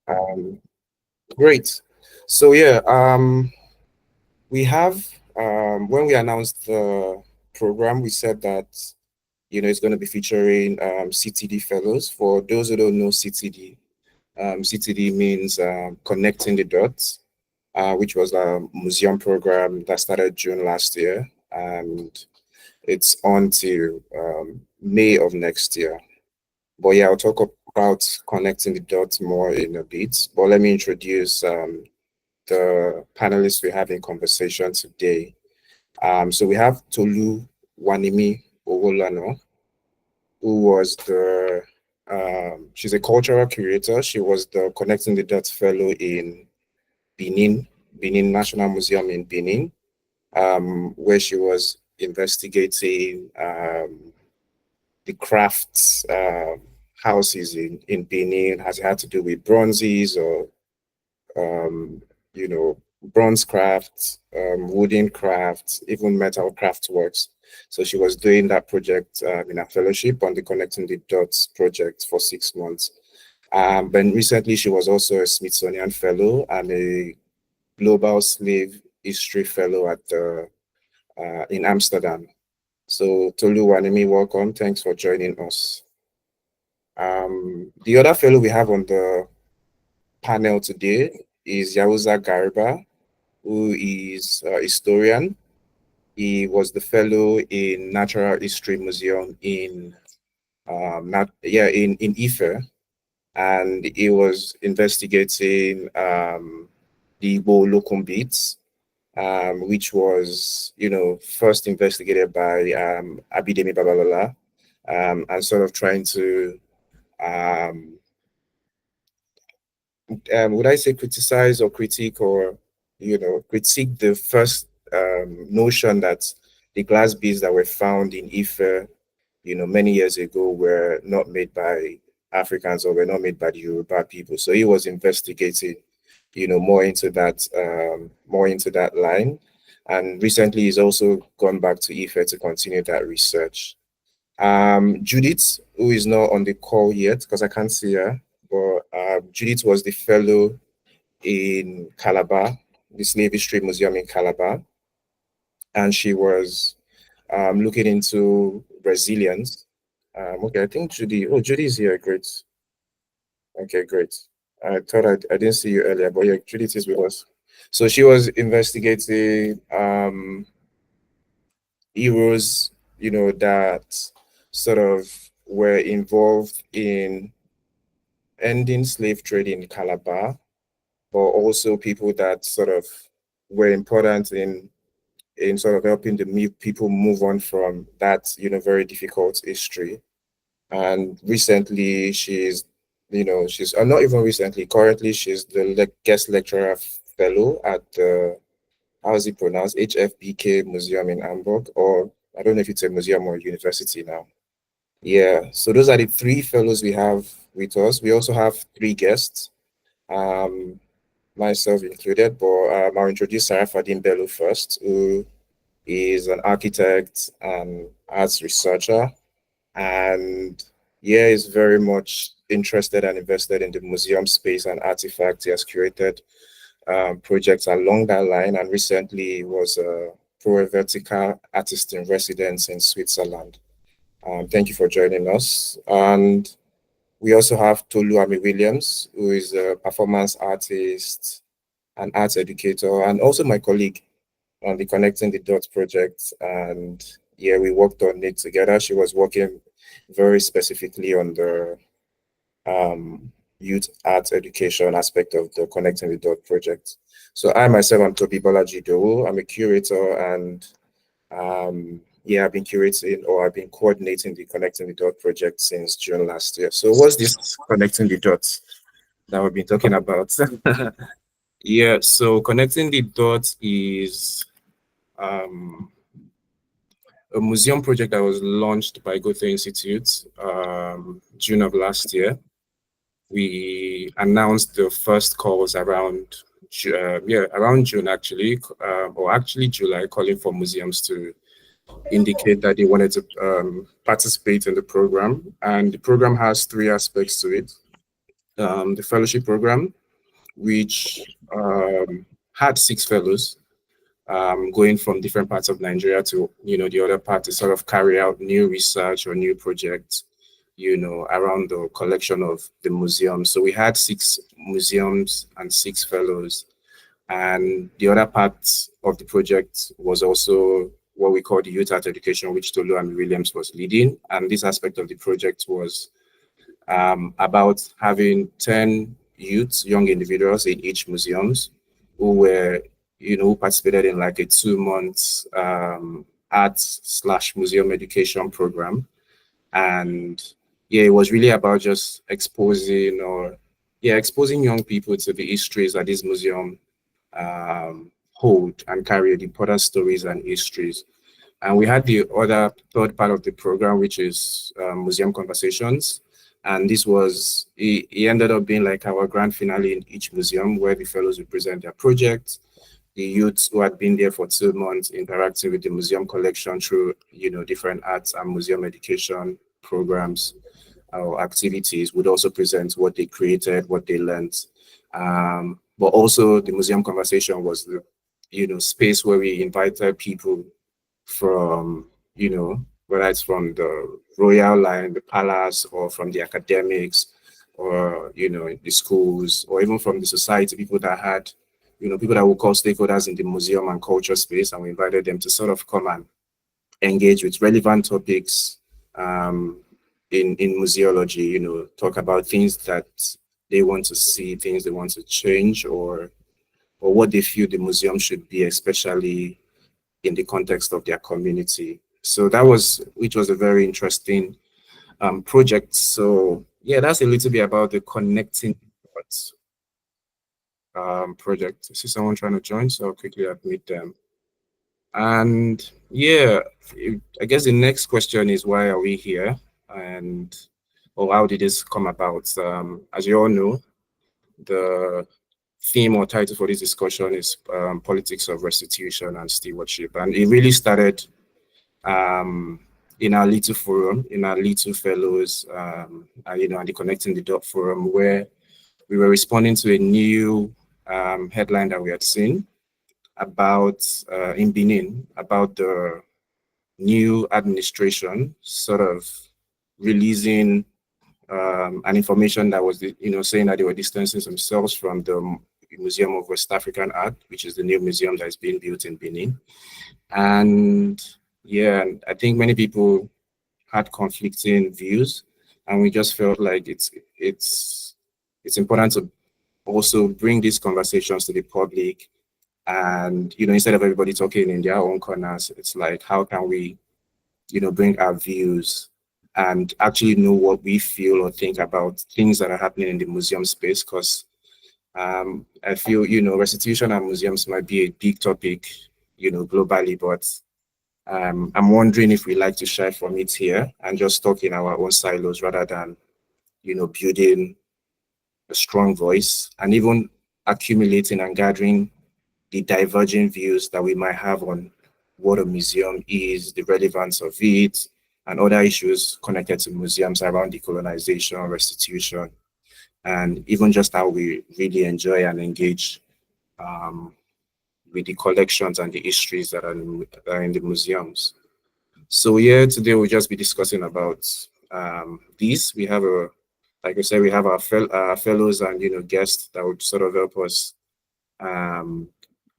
Um, Great. So yeah, we have when we announced the program, we said that it's going to be featuring CTD fellows. For those who don't know CTD, CTD means connecting the dots, which was a museum program that started June last year, and it's on till May of next year. But yeah, I'll talk about connecting the dots more in a bit. But let me introduce the panelists we have in conversation today. So we have Tolu Wanimi Owolano, who was she's a cultural curator. She was the Connecting the Dots Fellow in Benin, Benin National Museum in Benin, where she was investigating the crafts houses in Benin. Has it had to do with bronzes or um, bronze crafts, wooden crafts, even metal craft works. So she was doing that project in a fellowship on the Connecting the Dots project for 6 months. But recently she was also a Smithsonian Fellow and a Global Slave History Fellow at the in Amsterdam. So Tolu Wanimi, welcome. Thanks for joining us. The other fellow we have on the panel today is Yauza Garba, who is a historian. He was the fellow in Natural History Museum in in Ife, and he was investigating the Igbo locum beats, which was first investigated by Abidemi Babalola, and sort of trying to um, would I say criticize or critique or critique the first notion that the glass beads that were found in Ife, many years ago were not made by Africans or were not made by the Yoruba people. So he was investigating, more into that line. And recently he's also gone back to Ife to continue that research. Judith, who is not on the call yet because I can't see her, but Judith was the fellow in Calabar, the Slave History Museum in Calabar, and she was looking into resilience. Okay, I think Judy is here. Great. Okay, great. I thought I didn't see you earlier, but yeah, Judith is with us. So she was investigating heroes, that sort of were involved in ending slave trade in Calabar, but also people that sort of were important in sort of helping the people move on from that, very difficult history. And recently, she's not even recently. Currently, she's the guest lecturer fellow at the how's it pronounced HFBK Museum in Hamburg, or I don't know if it's a museum or a university now. Yeah, so those are the three fellows we have with us. We also have three guests. Um, Myself included, but I'll introduce Sarah Fadin Bello first, who is an architect and arts researcher, and yeah, is very much interested and invested in the museum space and artifacts. He has curated projects along that line, and recently was a pro vertical artist in residence in Switzerland. Thank you for joining us. And we also have Tolu Ami Williams, who is a performance artist, an arts educator, and also my colleague on the Connecting the Dots project. And yeah, we worked on it together. She was working very specifically on the youth arts education aspect of the Connecting the Dots project. So I myself am Toby Bolaji Dowo. I'm a curator and yeah, I've been curating or I've been coordinating the Connecting the Dots project since June last year. So what's this Connecting the Dots that we've been talking about? Yeah, so Connecting the Dots is a museum project that was launched by Goethe Institute June of last year. We announced the first calls around around June actually, or actually July, calling for museums to indicate that they wanted to participate in the program. And the program has three aspects to it. the fellowship program, which had 6 fellows going from different parts of Nigeria to, the other part to sort of carry out new research or new projects, around the collection of the museum. So we had 6 museums and 6 fellows. And the other part of the project was also what we call the youth art education, which Tolu and Williams was leading. And this aspect of the project was about having 10 youths, young individuals in each museums who were, who participated in like a 2-month arts/museum education program. And yeah, it was really about just exposing young people to the histories that this museum hold and carry, the important stories and histories. And we had the other third part of the program, which is museum conversations. And this was, it ended up being like our grand finale in each museum where the fellows would present their projects. The youths who had been there for 2 months interacting with the museum collection through, different arts and museum education programs or activities would also present what they created, what they learned. But also the museum conversation was the, space where we invited people from, whether it's from the royal line, the palace, or from the academics, or, the schools, or even from the society, people that had, people that we call stakeholders in the museum and culture space, and we invited them to sort of come and engage with relevant topics in museology, talk about things that they want to see, things they want to change, or what they feel the museum should be, especially in the context of their community. So which was a very interesting project. So yeah, that's a little bit about the Connecting Dots project. I see someone trying to join, so I'll quickly admit them. And yeah, I guess the next question is, why are we here? Or how did this come about? As you all know, the theme or title for this discussion is Politics of Restitution and Stewardship. And it really started in our little forum, in our little fellows, and the Connecting the Dot forum, where we were responding to a new headline that we had seen about, in Benin, about the new administration sort of releasing an information that was, saying that they were distancing themselves from the Museum of West African Art, which is the new museum that is being built in Benin. And yeah, I think many people had conflicting views, and we just felt like it's important to also bring these conversations to the public. And instead of everybody talking in their own corners, it's like, how can we bring our views and actually know what we feel or think about things that are happening in the museum space? Because I feel, restitution and museums might be a big topic, globally, but I'm wondering if we like to shy from it here and just talk in our own silos rather than, building a strong voice and even accumulating and gathering the diverging views that we might have on what a museum is, the relevance of it, and other issues connected to museums around decolonization, restitution, and even just how we really enjoy and engage with the collections and the histories that are in the museums. So yeah, today we'll just be discussing about this. We have like I said, we have our fellows and guests that would sort of help us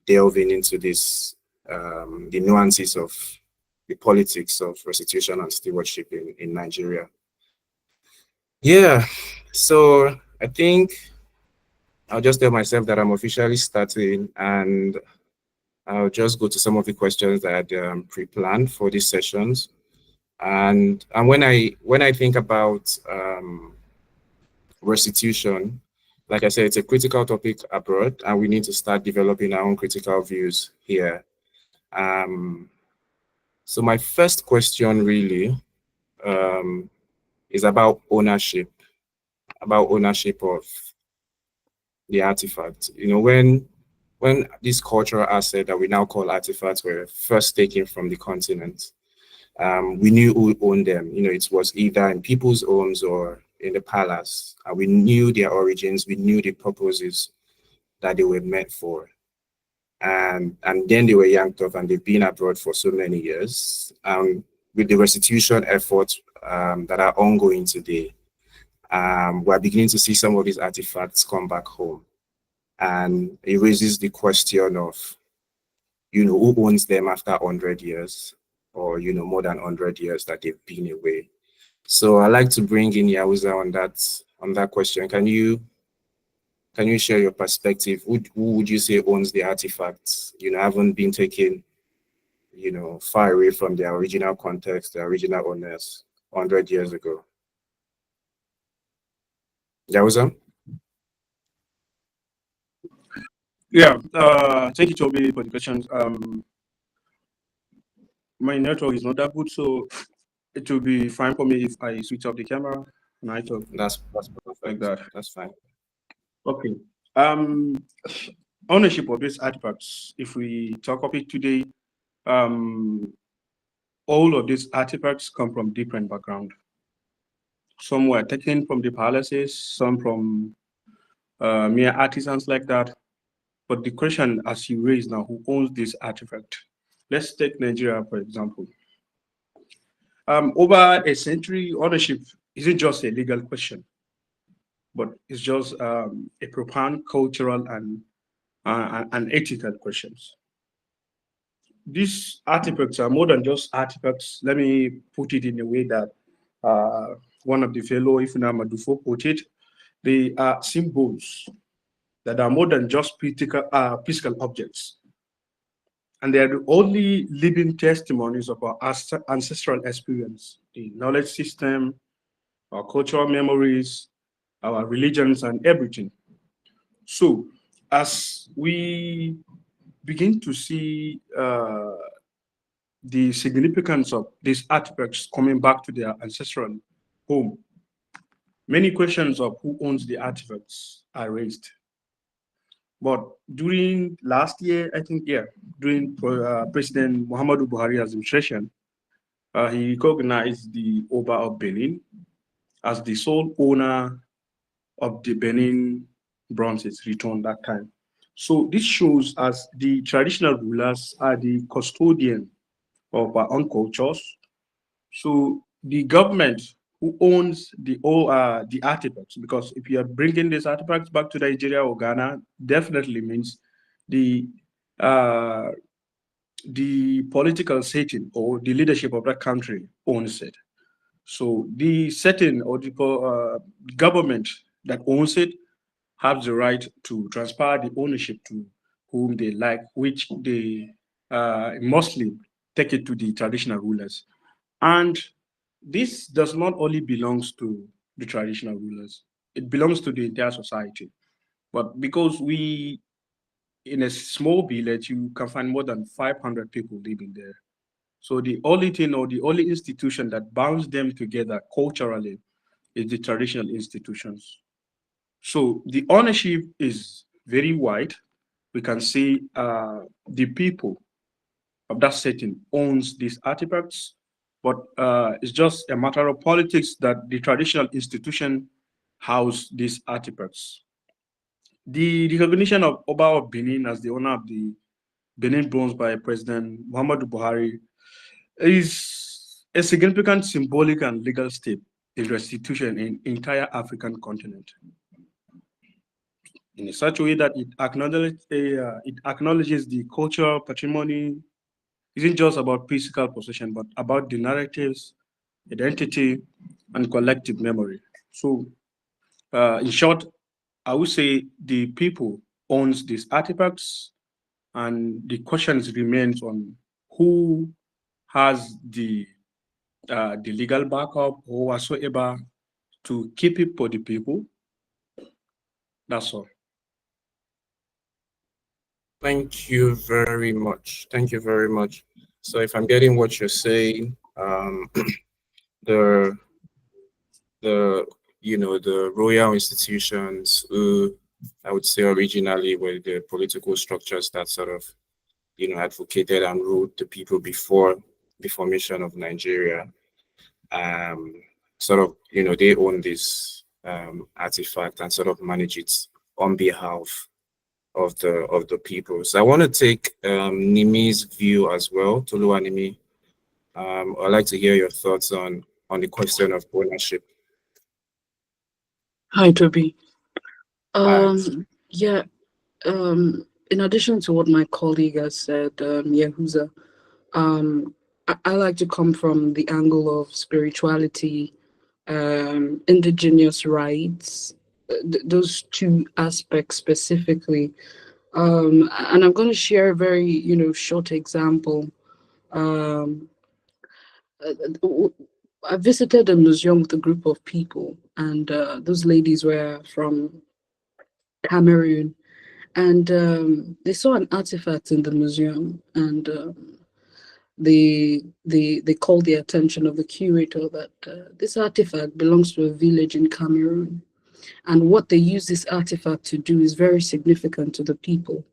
delving into this, the nuances of the politics of restitution and stewardship in Nigeria. Yeah, so I think I'll just tell myself that I'm officially starting, and I'll just go to some of the questions that I had pre-planned for these sessions. And when I think about restitution, like I said, it's a critical topic abroad, and we need to start developing our own critical views here. So my first question really is about ownership of the artifact. When these cultural assets that we now call artifacts were first taken from the continent, we knew who owned them. It was either in people's homes or in the palace, and we knew their origins, we knew the purposes that they were meant for. And then they were yanked off, and they've been abroad for so many years. With the restitution efforts that are ongoing today, we're beginning to see some of these artifacts come back home. And it raises the question of, who owns them after 100 years, or, more than 100 years that they've been away. So I'd like to bring in Yahuza on that question. Can you share your perspective? Who would you say owns the artifacts? Haven't been taken, far away from their original context, their original owners 100 years ago. Yahuza? Yeah, thank you, Toby, for the questions. My network is not that good, so it will be fine for me if I switch off the camera and I talk. That's perfect. Like that. That's fine. Okay. Ownership of these artifacts. If we talk of it today, all of these artifacts come from different background. Some were taken from the palaces, some from mere artisans like that. But the question, as you raise now, who owns this artifact? Let's take Nigeria, for example. Over a century, ownership isn't just a legal question, but it's just a profound cultural and ethical questions. These artifacts are more than just artifacts. Let me put it in a way that one of the fellow, Ifuna Madufo, put it. They are symbols that are more than just physical objects. And they are the only living testimonies of our ancestral experience, the knowledge system, our cultural memories, our religions, and everything. So as we begin to see the significance of these artifacts coming back to their ancestral home, many questions of who owns the artifacts are raised. But during last year, I think, during President Muhammadu Buhari's administration, he recognized the Oba of Benin as the sole owner of the Benin Bronzes returned that time. So this shows us the traditional rulers are the custodian of our own cultures. So the government who owns the artifacts, because if you are bringing these artifacts back to Nigeria or Ghana, definitely means the political setting or the leadership of that country owns it. So the setting or the government that owns it have the right to transfer the ownership to whom they like, which they mostly take it to the traditional rulers. And this does not only belongs to the traditional rulers, it belongs to the entire society. But because we, in a small village, you can find more than 500 people living there. So the only thing or the only institution that binds them together culturally is the traditional institutions. So the ownership is very wide. We can see the people of that setting owns these artifacts, but it's just a matter of politics that the traditional institution house these artifacts. The recognition of Oba of Benin as the owner of the Benin Bronze by President Muhammadu Buhari is a significant symbolic and legal step in restitution in entire African continent, in such a way that it acknowledges the cultural patrimony isn't just about physical possession, but about the narratives, identity, and collective memory. So, in short, I would say the people owns these artifacts, and the questions remains on who has the legal backup or whatsoever to keep it for the people. That's all. Thank you very much. Thank you very much. So if I'm getting what you're saying, the the royal institutions who I would say originally were the political structures that sort of advocated and ruled the people before the formation of Nigeria. sort of, they own this artifact and sort of manage it on behalf of the people. So I want to take Nimi's view as well, Tolu and Nimi. I'd like to hear your thoughts on the question of ownership. Hi, Toby. Hi. Yeah, in addition to what my colleague has said, Yehuza, I like to come from the angle of spirituality, indigenous rights, those two aspects specifically. And I'm going to share a very, short example. Um, I visited a museum with a group of people, and those ladies were from Cameroon, and they saw an artifact in the museum, and they called the attention of the curator that this artifact belongs to a village in Cameroon, and what they use this artifact to do is very significant to the people.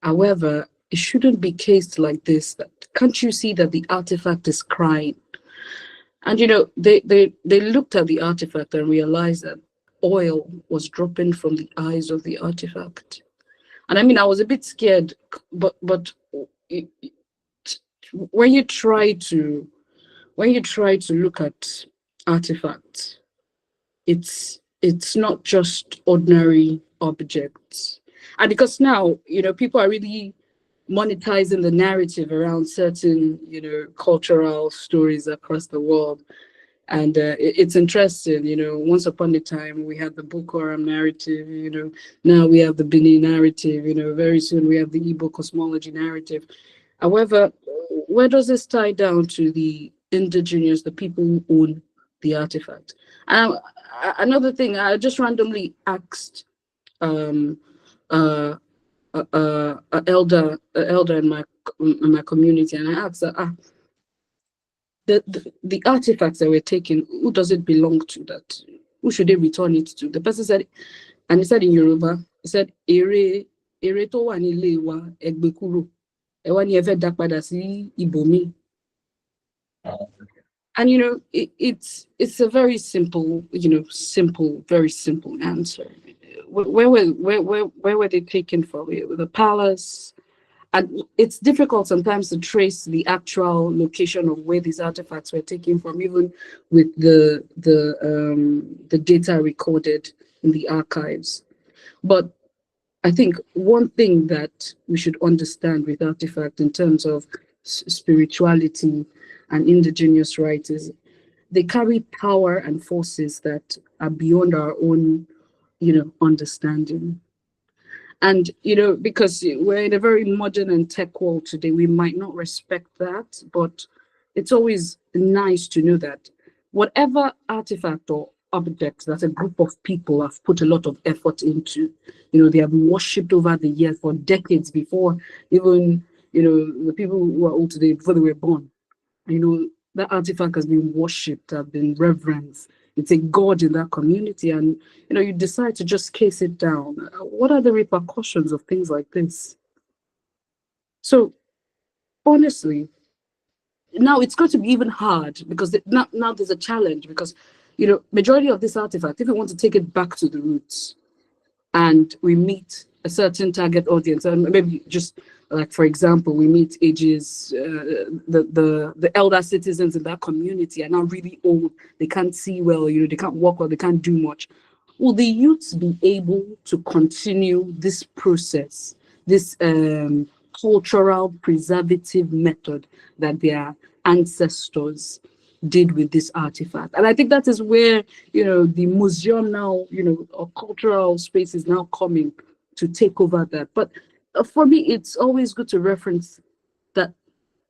However, it shouldn't be cased like this. That can't you see that the artifact is crying? And they looked at the artifact and realized that oil was dropping from the eyes of the artifact. And I mean, I was a bit scared, but when you try to look at artifacts, it's not just ordinary objects. And because now, people are really monetizing the narrative around certain, cultural stories across the world. And it's interesting, once upon a time we had the Boko Haram narrative, now we have the Benin narrative, very soon we have the Igbo cosmology narrative. However, where does this tie down to the indigenous, the people who own the artifact? And another thing, I just randomly asked an elder in my community, and I asked her, the artifacts that were taken, who does it belong to? That who should they return it to? The person said, and he said in Yoruba, he said, "Ere to wa ni ile wa egbe kuro, e wa ni e fe da pada si ibomi." And it's a very simple, very simple answer. Where were they taken from? The palace. And it's difficult sometimes to trace the actual location of where these artifacts were taken from, even with the data recorded in the archives. But I think one thing that we should understand with artifacts in terms of spirituality and indigenous rights is they carry power and forces that are beyond our own, understanding. And, because we're in a very modern and tech world today, we might not respect that, but it's always nice to know that whatever artifact or object that a group of people have put a lot of effort into, they have worshipped over the years for decades before even, the people who are old today, before they were born, that artifact has been worshipped, have been reverenced. It's a god in that community, and you decide to just case it down. What are the repercussions of things like this? So honestly, now it's going to be even hard because now there's a challenge because majority of this artifact, if we want to take it back to the roots and we meet a certain target audience, and maybe just like, for example, we meet ages, the elder citizens in that community are now really old. They can't see well, they can't walk well, they can't do much. Will the youths be able to continue this process, this cultural preservative method that their ancestors did with this artifact? And I think that is where, the museum now, or cultural space is now coming to take over that. But for me, it's always good to reference that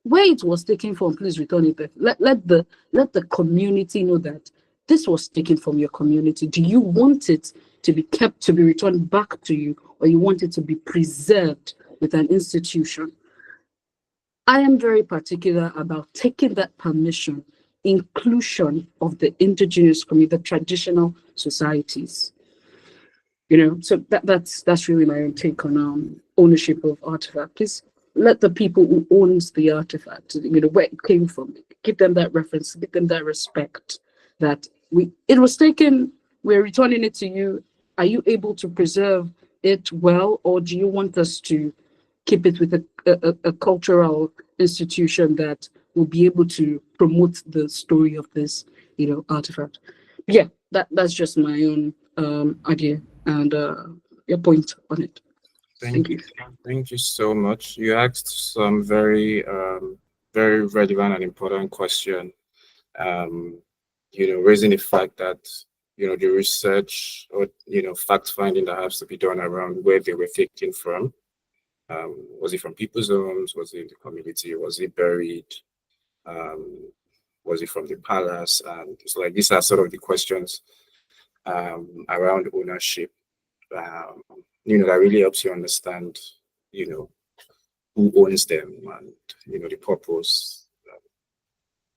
where it was taken from, please return it back. Let the community know that this was taken from your community. Do you want it to be kept, to be returned back to you, or you want it to be preserved with an institution? I am very particular about taking that permission, inclusion of the indigenous community, the traditional societies. So that's really my own take on ownership of artifact. Please let the people who owns the artifact, where it came from, give them that reference, give them that respect, that it was taken, we're returning it to you. Are you able to preserve it well, or do you want us to keep it with a cultural institution that will be able to promote the story of this, artifact? Yeah, that's just my own idea and your point on it. Thank you. Thank you so much. You asked some very very relevant and important question. Raising the fact that the research or fact finding that has to be done around where they were taken from. Was it from people's homes? Was it in the community? Was it buried? Was it from the palace? And it's like these are sort of the questions around ownership. That really helps you understand, who owns them and the purpose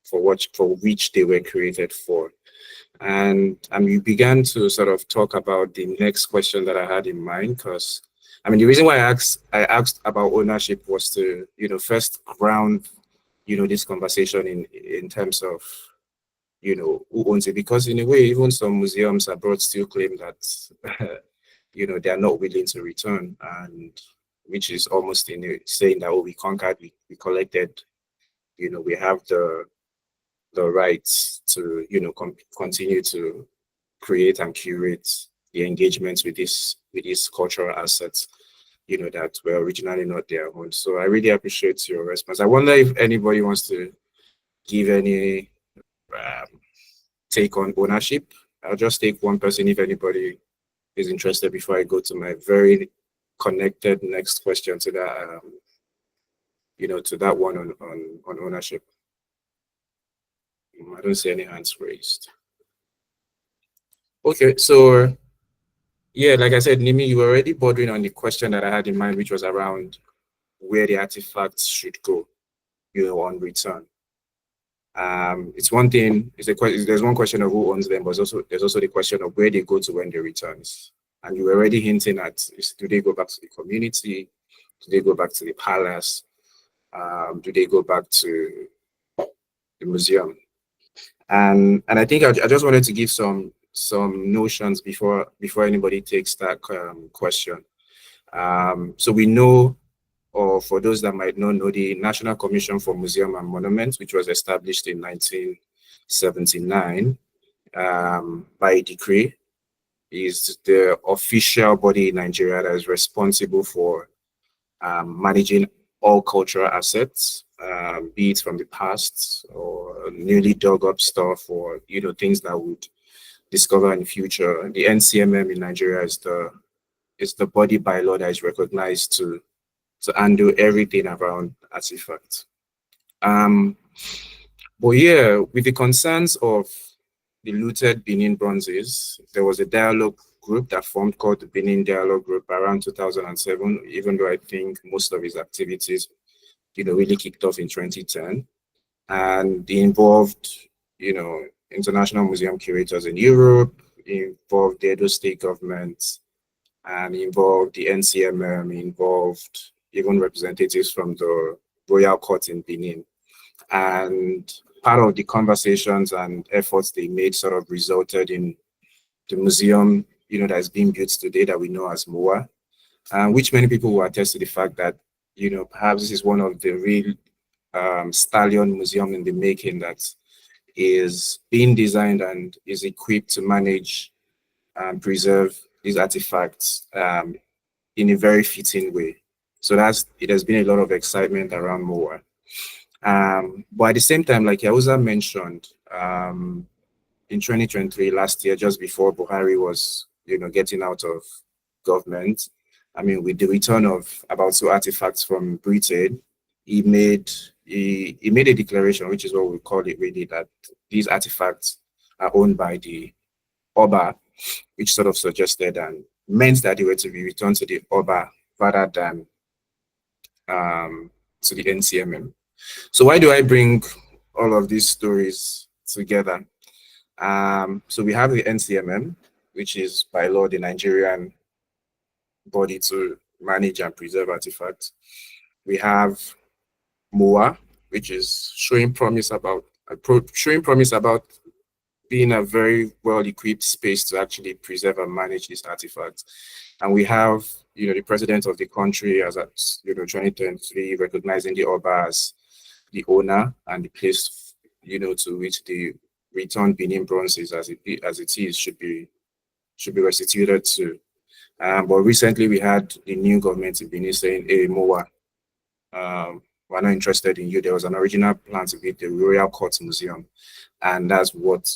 for which they were created for. And we began to sort of talk about the next question that I had in mind, because the reason why I asked about ownership was to first ground this conversation in terms of who owns it, because in a way even some museums abroad still claim that they are not willing to return, and which is almost saying that, oh, we conquered, we collected, we have the rights to continue to create and curate the engagements with these cultural assets that were originally not their own. So I really appreciate your response. I wonder if anybody wants to give any take on ownership. I'll just take one person if anybody is interested before I go to my very connected next question to that to that one on ownership. I don't see any hands raised. Okay, so yeah, like I said, Nimi, you were already bordering on the question that I had in mind, which was around where the artifacts should go, on return. It's one thing, there's one question of who owns them, but there's also the question of where they go to when they return. And you were already hinting at, do they go back to the community? Do they go back to the palace? Do they go back to the museum? And I think I just wanted to give some notions before anybody takes that question. So we know, or for those that might not know, the National Commission for Museum and Monuments, which was established in 1979 by decree, is the official body in Nigeria that is responsible for managing all cultural assets, be it from the past or newly dug up stuff, or things that would discover in the future. The NCMM in Nigeria is the body by law that is recognized to handle everything around artifacts. But yeah, with the concerns of the looted Benin Bronzes, there was a dialogue group that formed called the Benin Dialogue Group around 2007, even though I think most of its activities really kicked off in 2010. And they involved, international museum curators in Europe, involved the Edo State government, and involved the NCMM, involved even representatives from the Royal Court in Benin. And part of the conversations and efforts they made sort of resulted in the museum, that is being built today that we know as MOA, which many people will attest to the fact that, perhaps this is one of the real stallion museum in the making that is being designed and is equipped to manage and preserve these artifacts in a very fitting way. So it has been a lot of excitement around MOA. But at the same time, like Yahuza mentioned, in 2023, last year, just before Buhari was, getting out of government, with the return of about 2 artifacts from Britain, he made a declaration, which is what we call it really, that these artifacts are owned by the Oba, which sort of suggested and meant that they were to be returned to the Oba rather than to the NCMM. So why do I bring all of these stories together? So we have the NCMM, which is by law the Nigerian body to manage and preserve artifacts. We have MOA, which is showing promise about be in a very well-equipped space to actually preserve and manage these artifacts. And we have, the president of the country as at, 2023, recognizing the Oba as the owner and the place, to which the returned Benin Bronzes as it is should be restituted to. But recently we had the new government in Benin saying, hey, Moa, we're not interested in you. There was an original plan to build the Royal Court Museum, and that's what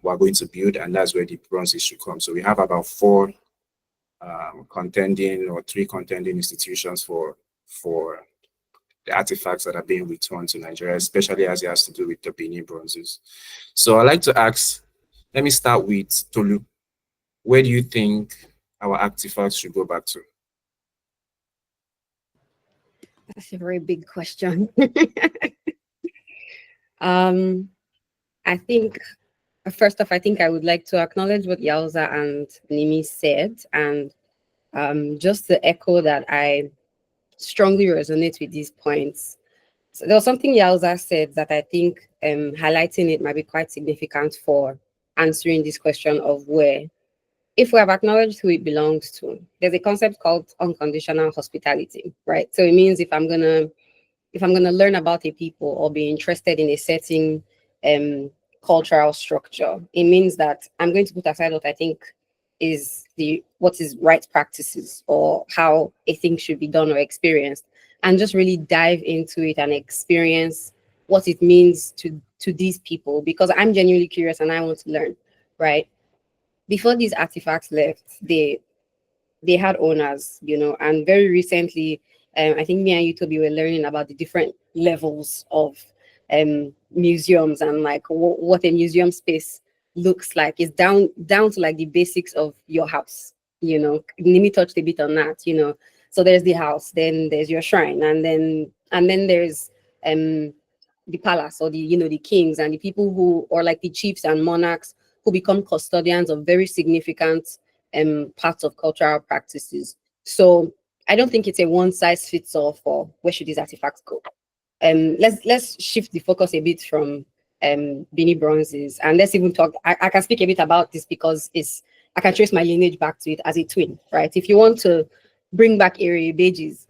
we're going to build, and that's where the bronzes should come. So we have about 4 contending or 3 contending institutions for the artifacts that are being returned to Nigeria, especially as it has to do with the Benin Bronzes. So I'd like to ask, let me start with Tolu. Where do you think our artifacts should go back to? That's a very big question. I think, first off, I think I would like to acknowledge what Yauza and Nimi said, and just to echo that I strongly resonate with these points. So there was something Yauza said that I think highlighting it might be quite significant for answering this question of where. If we have acknowledged who it belongs to, there's a concept called unconditional hospitality, right? So it means if I'm gonna learn about a people or be interested in a certain cultural structure, it means that I'm going to put aside what I think is what is right practices or how a thing should be done or experienced, and just really dive into it and experience what it means to these people, because I'm genuinely curious and I want to learn, right? Before these artifacts left, they had owners, and very recently, I think me and you, Toby, were learning about the different levels of museums and like what a museum space looks like. It's down to like the basics of your house, Nimi touched a bit on that, So there's the house, then there's your shrine, and then there's the palace, or the kings and the people who, or like the chiefs and monarchs who become custodians of very significant parts of cultural practices. So I don't think it's a one size fits all for where should these artifacts go. Let's shift the focus a bit from Benin Bronzes, and let's even talk. I can speak a bit about this because I can trace my lineage back to it as a twin, right? If you want to bring back area badges,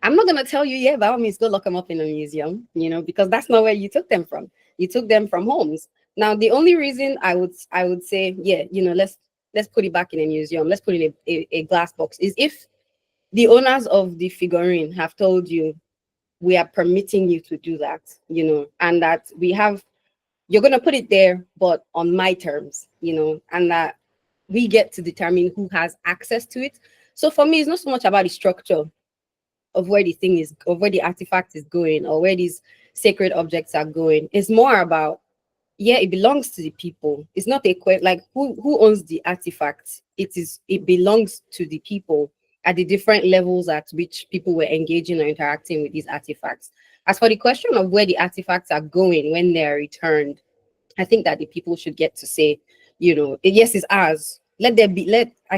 I'm not gonna tell you, yeah, by all means, go lock them up in a museum, because that's not where you took them from. You took them from homes. Now, the only reason I would say, yeah, let's put it back in a museum, let's put it in a glass box, is if the owners of the figurine have told you, we are permitting you to do that, and that you're gonna put it there, but on my terms, and that we get to determine who has access to it. So for me, it's not so much about the structure of where the thing is, of where the artifact is going, or where these sacred objects are going. It's more about, yeah, it belongs to the people. It's not a question like who owns the artifact. It belongs to the people at the different levels at which people were engaging or interacting with these artifacts. As for the question of where the artifacts are going when they are returned, I think that the people should get to say, yes, it's ours. I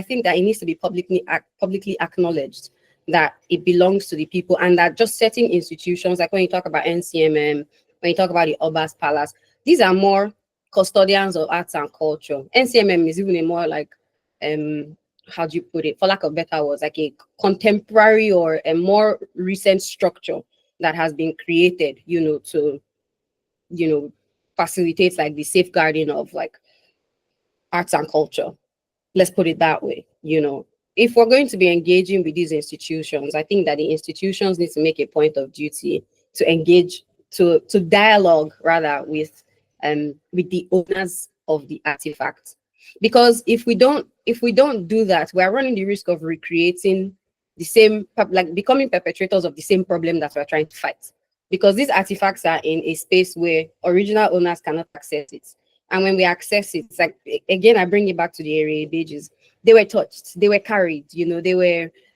think that it needs to be publicly acknowledged that it belongs to the people, and that just certain institutions, like when you talk about NCMM, when you talk about the Oba's Palace, these are more custodians of arts and culture. NCMM is even a more like, how do you put it, for lack of better words, like a contemporary or a more recent structure that has been created, to, facilitate like the safeguarding of like arts and culture. Let's put it that way, If we're going to be engaging with these institutions, I think that the institutions need to make a point of duty to engage, to dialogue rather with the owners of the artifacts. Because if we don't do that, we're running the risk of recreating the same, like becoming perpetrators of the same problem that we're trying to fight. Because these artifacts are in a space where original owners cannot access it. And when we access it, it's like, again, I bring it back to the area pages. They were touched, they were carried, they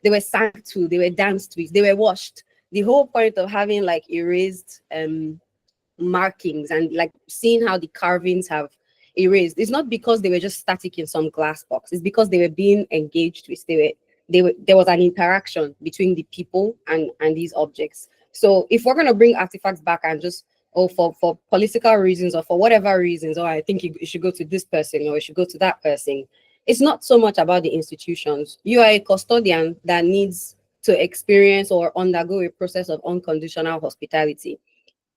were sang to, they were danced with, they were washed. The whole point of having like erased markings and like seeing how the carvings have erased, it's not because they were just static in some glass box. It's because they were being engaged with. There was an interaction between the people and these objects. So if we're going to bring artifacts back and just or for political reasons, or for whatever reasons, or I think it should go to this person or it should go to that person. It's not so much about the institutions. You are a custodian that needs to experience or undergo a process of unconditional hospitality.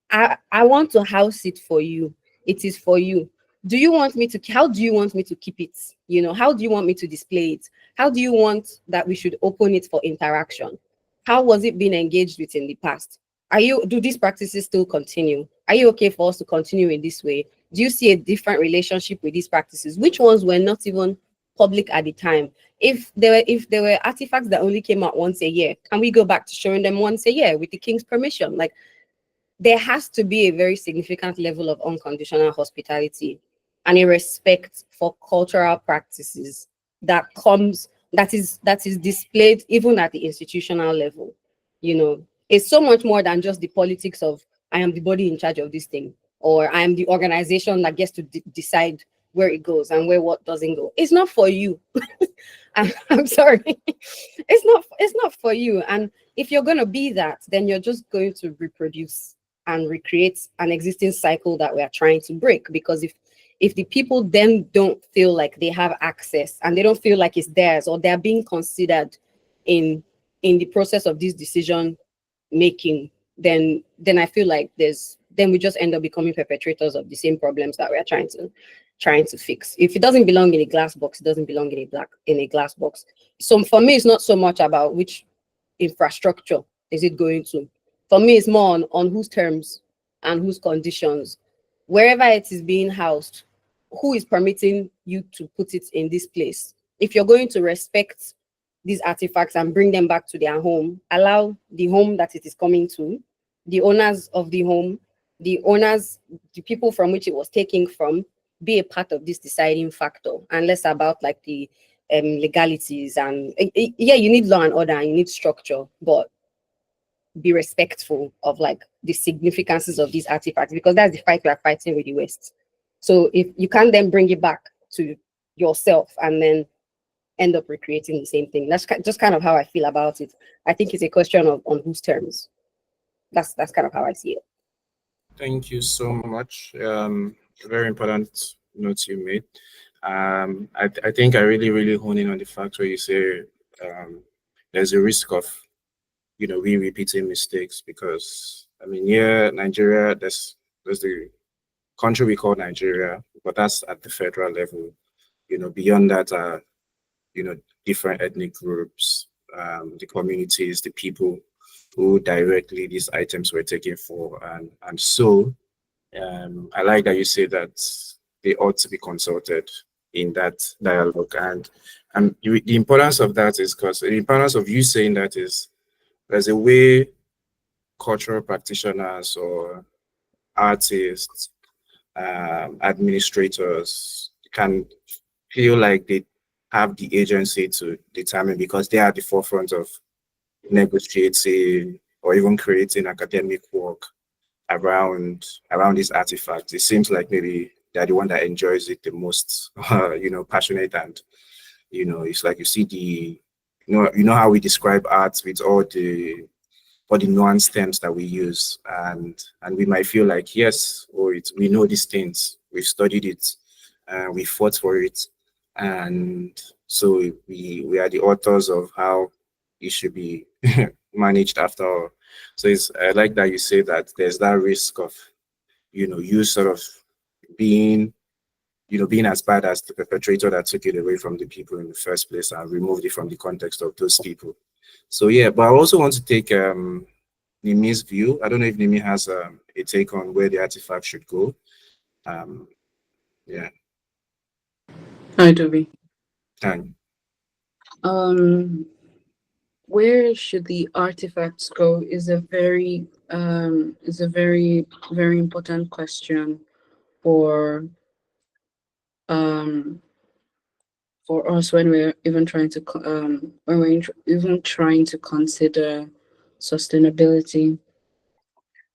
I want to house it for you. It is for you. Do you want me to, how do you want me to keep it? You know, how do you want me to display it? How do you want that we should open it for interaction? How was it being engaged with in the past? Do these practices still continue? Are you okay for us to continue in this way? Do you see a different relationship with these practices? Which ones were not even public at the time? If there were artifacts that only came out once a year, can we go back to showing them once a year with the king's permission? Like, there has to be a very significant level of unconditional hospitality and a respect for cultural practices that is displayed even at the institutional level. You know, it's so much more than just the politics of I am the body in charge of this thing, or I am the organization that gets to decide where it goes and where what doesn't go. It's not for you. I'm sorry. It's not for you. And if you're going to be that, then you're just going to reproduce and recreate an existing cycle that we are trying to break. Because if the people then don't feel like they have access and they don't feel like it's theirs, or they're being considered in the process of this decision making, then I feel like then we just end up becoming perpetrators of the same problems that we are trying to fix. If it doesn't belong in a glass box, it doesn't belong in a glass box. So for me, it's not so much about which infrastructure is it going to. For me, it's more on whose terms and whose conditions. Wherever it is being housed, who is permitting you to put it in this place? If you're going to respect these artifacts and bring them back to their home, allow the home that it is coming to, the owners of the home, the people from which it was taken from, be a part of this deciding factor, and less about like the legalities. And yeah, you need law and order and you need structure, but be respectful of like the significances of these artifacts, because that's the fight we are fighting with the West. So if you can't then bring it back to yourself and then end up recreating the same thing, that's just kind of how I feel about it. I think it's a question of on whose terms. That's kind of how I see it. Thank you so much. Very important notes you made. I think I really hone in on the fact where you say there's a risk of we repeating mistakes, because I mean, yeah, Nigeria, there's the country we call Nigeria, but that's at the federal level. Beyond that are different ethnic groups, the communities, the people who directly these items were taken for, and so I like that you say that they ought to be consulted in that dialogue, and the importance of that is because the importance of you saying that is there's a way cultural practitioners or artists, administrators can feel like they have the agency to determine, because they are at the forefront of negotiating or even creating academic work around these artifacts. It seems like maybe they're the one that enjoys it the most, passionate, and it's like you see the you know how we describe art with all the nuanced terms that we use, and we might feel like yes, or we know these things, we've studied it, we fought for it, and so we are the authors of how it should be managed after all. So I like that you say that there's that risk of you sort of being as bad as the perpetrator that took it away from the people in the first place and removed it from the context of those people. So yeah, but I also want to take Nimi's view. I don't know if Nimi has a take on where the artifact should go. Yeah. Hi, Toby. Thank. Where should the artifacts go is a very very important question for us when we're even trying to even trying to consider sustainability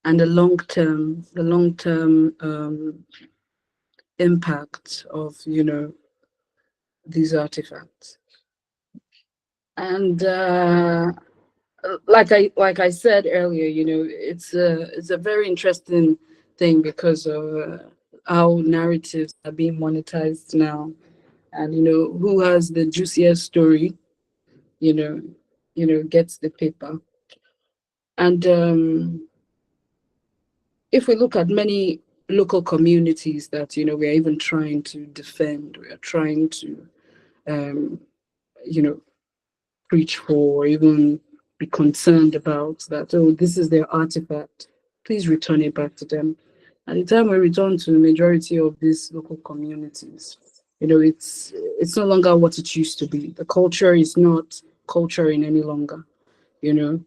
and the long-term impact of these artifacts. And like I said earlier, it's a very interesting thing because of how narratives are being monetized now, and who has the juiciest story, you know, gets the paper. And if we look at many local communities that we are even trying to defend, we are trying to um, you know preach for, or even be concerned about that, oh, this is their artifact, please return it back to them. At the time we return to the majority of these local communities, it's no longer what it used to be. The culture is not culturing any longer. you know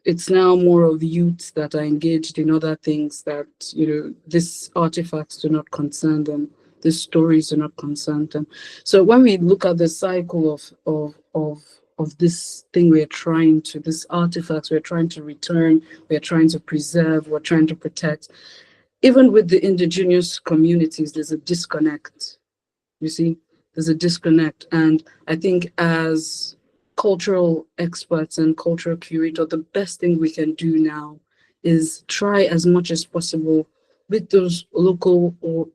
it's now more of youths that are engaged in other things that these artifacts do not concern them, these stories do not concern them. So when we look at the cycle of this thing, this artifacts we're trying to return, we're trying to preserve, we're trying to protect, even with the indigenous communities, there's a disconnect. You see, there's a disconnect. And I think as cultural experts and cultural curator, the best thing we can do now is try as much as possible with those local or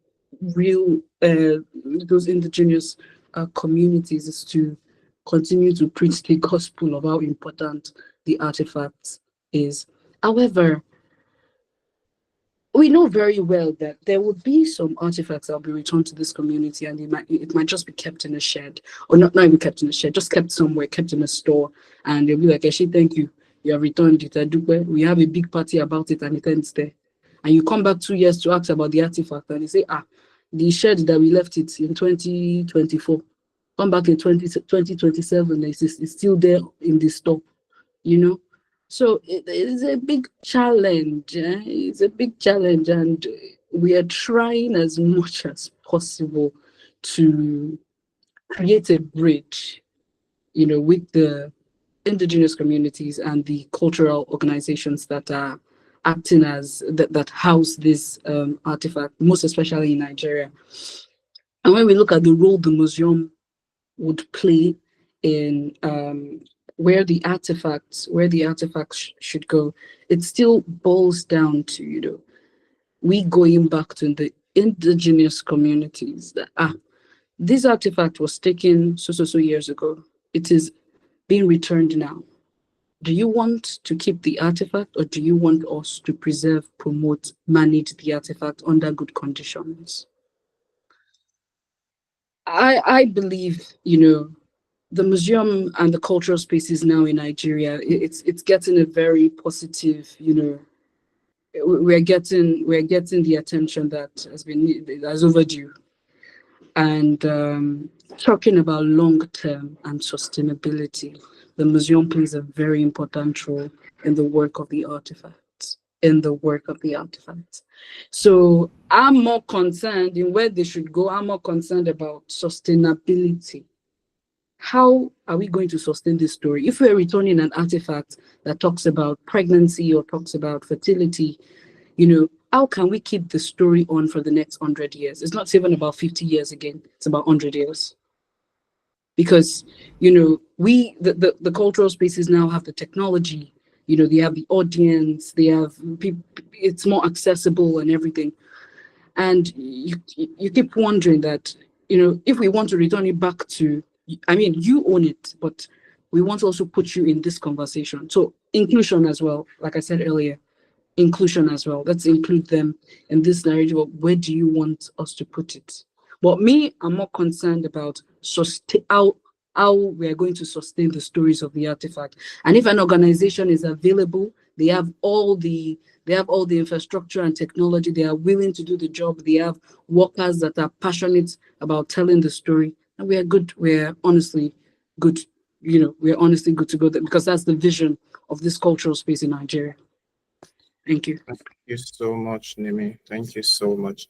real, those indigenous communities, is to continue to preach the gospel of how important the artifacts is. However, we know very well that there would be some artifacts that will be returned to this community, and it might just be kept in a shed, or not even kept in a shed, just kept somewhere, kept in a store, and they'll be like, "Actually, thank you, you have returned it. We have a big party about it, and it ends there." And you come back 2 years to ask about the artifact, and you say, the shed that we left it in 2024, come back in 2027, it's still there in the store, So it is a big challenge. It's a big challenge, and we are trying as much as possible to create a bridge, with the indigenous communities and the cultural organizations that are acting as that house this artifact, most especially in Nigeria. And when we look at the role the museum would play in where the artifacts should go, it still boils down to we going back to the indigenous communities that this artifact was taken so years ago, it is being returned now. Do you want to keep the artifact, or do you want us to preserve, promote, manage the artifact under good conditions? I believe the museum and the cultural spaces now in Nigeria, it's getting a very positive, we're getting the attention that has overdue. And talking about long-term and sustainability, the museum plays a very important role in the work of the artifacts. So I'm more concerned in where they should go. I'm more concerned about sustainability. How are we going to sustain this story? If we're returning an artifact that talks about pregnancy or talks about fertility, how can we keep the story on for the next 100 years? It's not even about 50 years again, it's about 100 years. Because, the cultural spaces now have the technology, they have the audience, they have people, it's more accessible and everything. And you keep wondering that, if we want to return it back to, you own it, but we want to also put you in this conversation. So inclusion as well, like I said earlier, inclusion as well. Let's include them in this narrative of where do you want us to put it. But me, I'm more concerned about how we are going to sustain the stories of the artifact. And if an organization is available, they have all the infrastructure and technology, they are willing to do the job, they have workers that are passionate about telling the story, and we are good. We're honestly good. We're honestly good to go there, because that's the vision of this cultural space in Nigeria. Thank you. Thank you so much, Nimi. Thank you so much.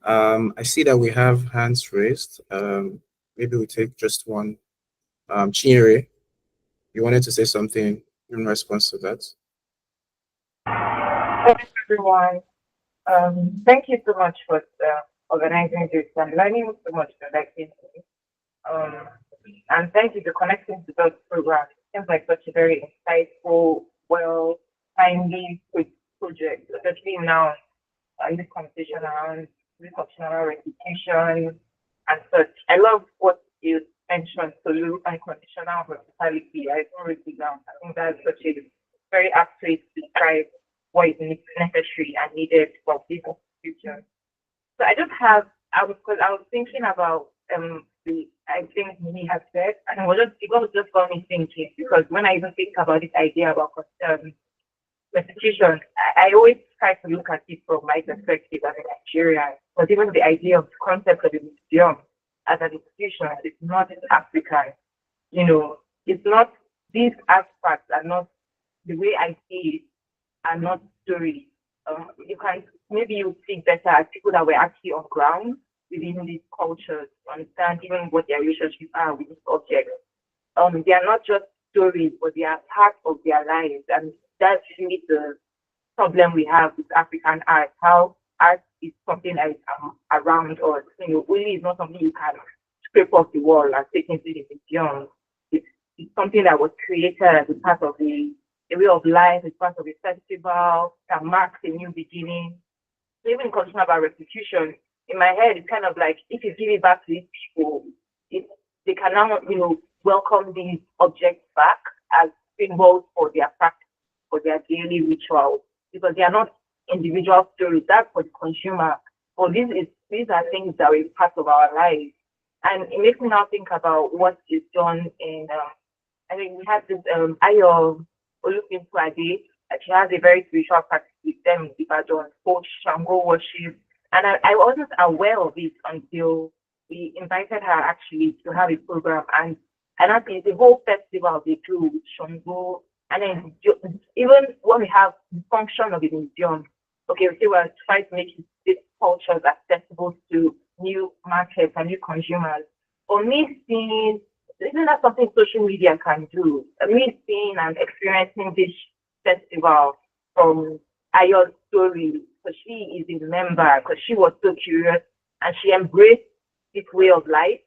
I see that we have hands raised. Maybe we take just one. Chinyere, you wanted to say something in response to that? Thanks, everyone. Thank you so much for organizing this and learning so much connecting to me. And thank you for connecting to those programs. It seems like such a very insightful, well, timely project, especially now in this conversation around reconstitutional restitution and such. I love what you mentioned, so you unconditional hospitality. I don't write it down. I think that's such a very apt way to describe what is necessary and needed for this institution. So I just have, because I was thinking about I think he has said, and it was just got me thinking, because when I even think about this idea about restitution, I always try to look at it from my perspective as a Nigerian, because even the idea of the concept of a museum as an institution is not African. You know, it's not, these artifacts are not, the way I see it, are not stories. You can, maybe you think better as people that were actually on ground within these cultures to understand even what their relationships are with these objects. They are not just stories, but they are part of their lives. And that's really the problem we have with African art, how art is something that is around us. You know, really is not something you can scrape off the wall and take into the museum. It's something that was created as a part of a way of life, as part of a festival that marks a new beginning. So even talking about restitution, in my head, it's kind of like, if you give it back to these people, they can now, you know, welcome these objects back as symbols for their practice, for their daily rituals, because they are not individual stories. That's for the consumer. But these are things that are part of our lives. And it makes me now think about what is done in, I think we have this Ayo Olufinfuade, she has a very spiritual practice with them in Ibadan, called Shango worship. And I wasn't aware of it until we invited her actually to have a program. And I think the whole festival they do with Shango. And then even when we have the function of a museum, okay, we say we're trying to make these cultures accessible to new markets and new consumers. For me, seeing, isn't that something social media can do? Me seeing and experiencing this festival from Ayo's story, because she is a member, because she was so curious and she embraced this way of life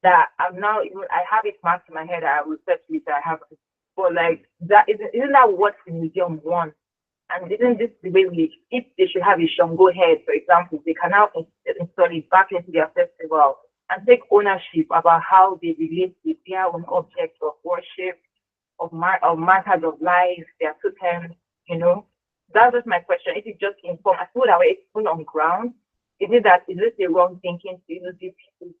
that I'm now, I have it marked in my head. I will search it. I have it. But like that, isn't that what the museum wants? And isn't this the way if they should have a Shango head, for example, they can now install it back into their festival and take ownership about how they relate with their own objects of worship, of markers of life, their totems, you know. That was my question. If it just inform, I feel that we're even on ground. Is this a wrong thinking to use these people's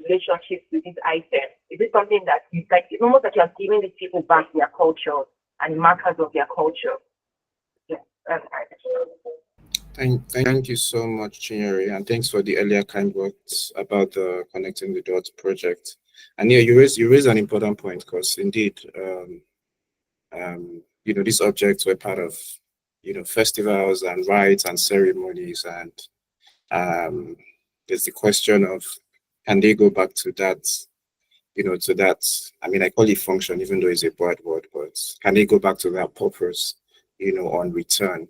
relationships with these items? Is it something that it's like, it's almost like you're giving these people back their culture and markers of their culture? Yeah, that's my Thank you so much, Chinyere, and thanks for the earlier kind words about the Connecting the Dots project. And yeah, you raised an important point, because indeed, you know, these objects were part of, you know, festivals and rites and ceremonies, and there's the question of, can they go back to that, you know, to that, I mean, I call it function, even though it's a bad word, but can they go back to that purpose, you know, on return?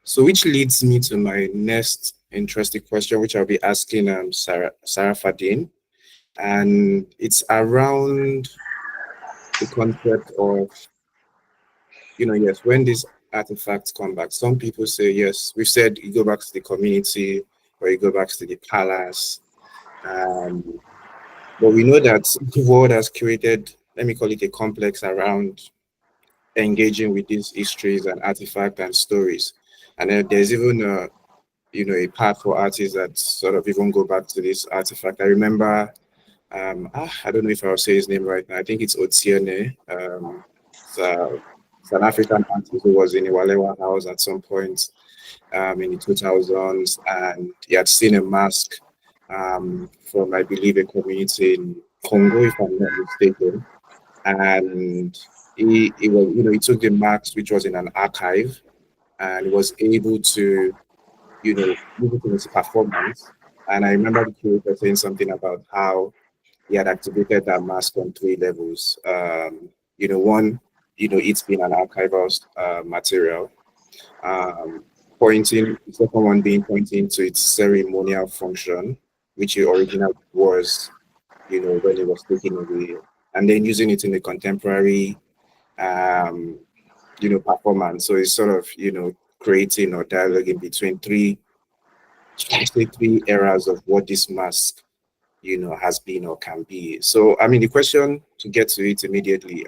So which leads me to my next interesting question, which I'll be asking Sarah Fadin, and it's around the concept of, you know, yes, when these artifacts come back, some people say, yes, we've said you go back to the community or you go back to the palace, but we know that the world has created, let me call it a complex around engaging with these histories and artifacts and stories. And then there's even a, you know, a path for artists that sort of even go back to this artifact. I remember, I don't know if I'll say his name right now. I think it's Otiene. It's an African artist who was in a Walewa house at some point in the 2000s, and he had seen a mask from, I believe, a community in Congo, if I'm not mistaken. And he was, you know, he took the mask, which was in an archive, and he was able to, you know, use it in his performance. And I remember the curator saying something about how he had activated that mask on 3 levels. You know, one, you know, it's been an archival material, the second one being pointing to its ceremonial function, which it originally was, you know, when it was taken away, and then using it in a contemporary, you know, performance. So it's sort of, you know, creating or dialoguing between three eras of what this mask, has been or can be. So, I mean, the question, to get to it immediately,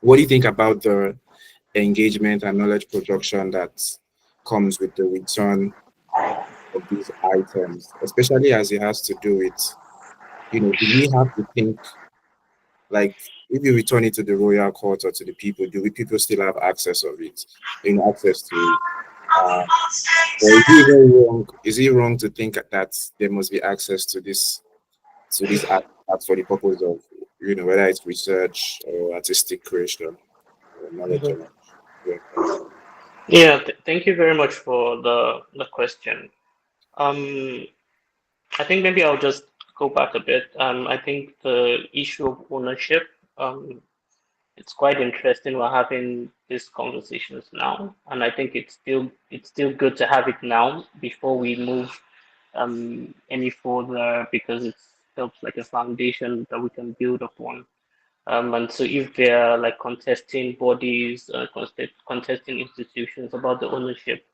what do you think about the engagement and knowledge production that comes with the return of these items, especially as it has to do with, do we have to think, like, if you return it to the royal court or to the people, do we people still have access of it, access to it? Or is it even wrong? Is it wrong to think that there must be access to these artifacts for the purpose of, whether it's research or artistic creation or knowledge? Yeah. Yeah, thank you very much for the question. I think maybe I'll just go back a bit. I think the issue of ownership, it's quite interesting. We're having these conversations now, and I think it's still good to have it now before we move any further, because it helps like a foundation that we can build upon. And so if there are like contesting bodies, contesting institutions about the ownership,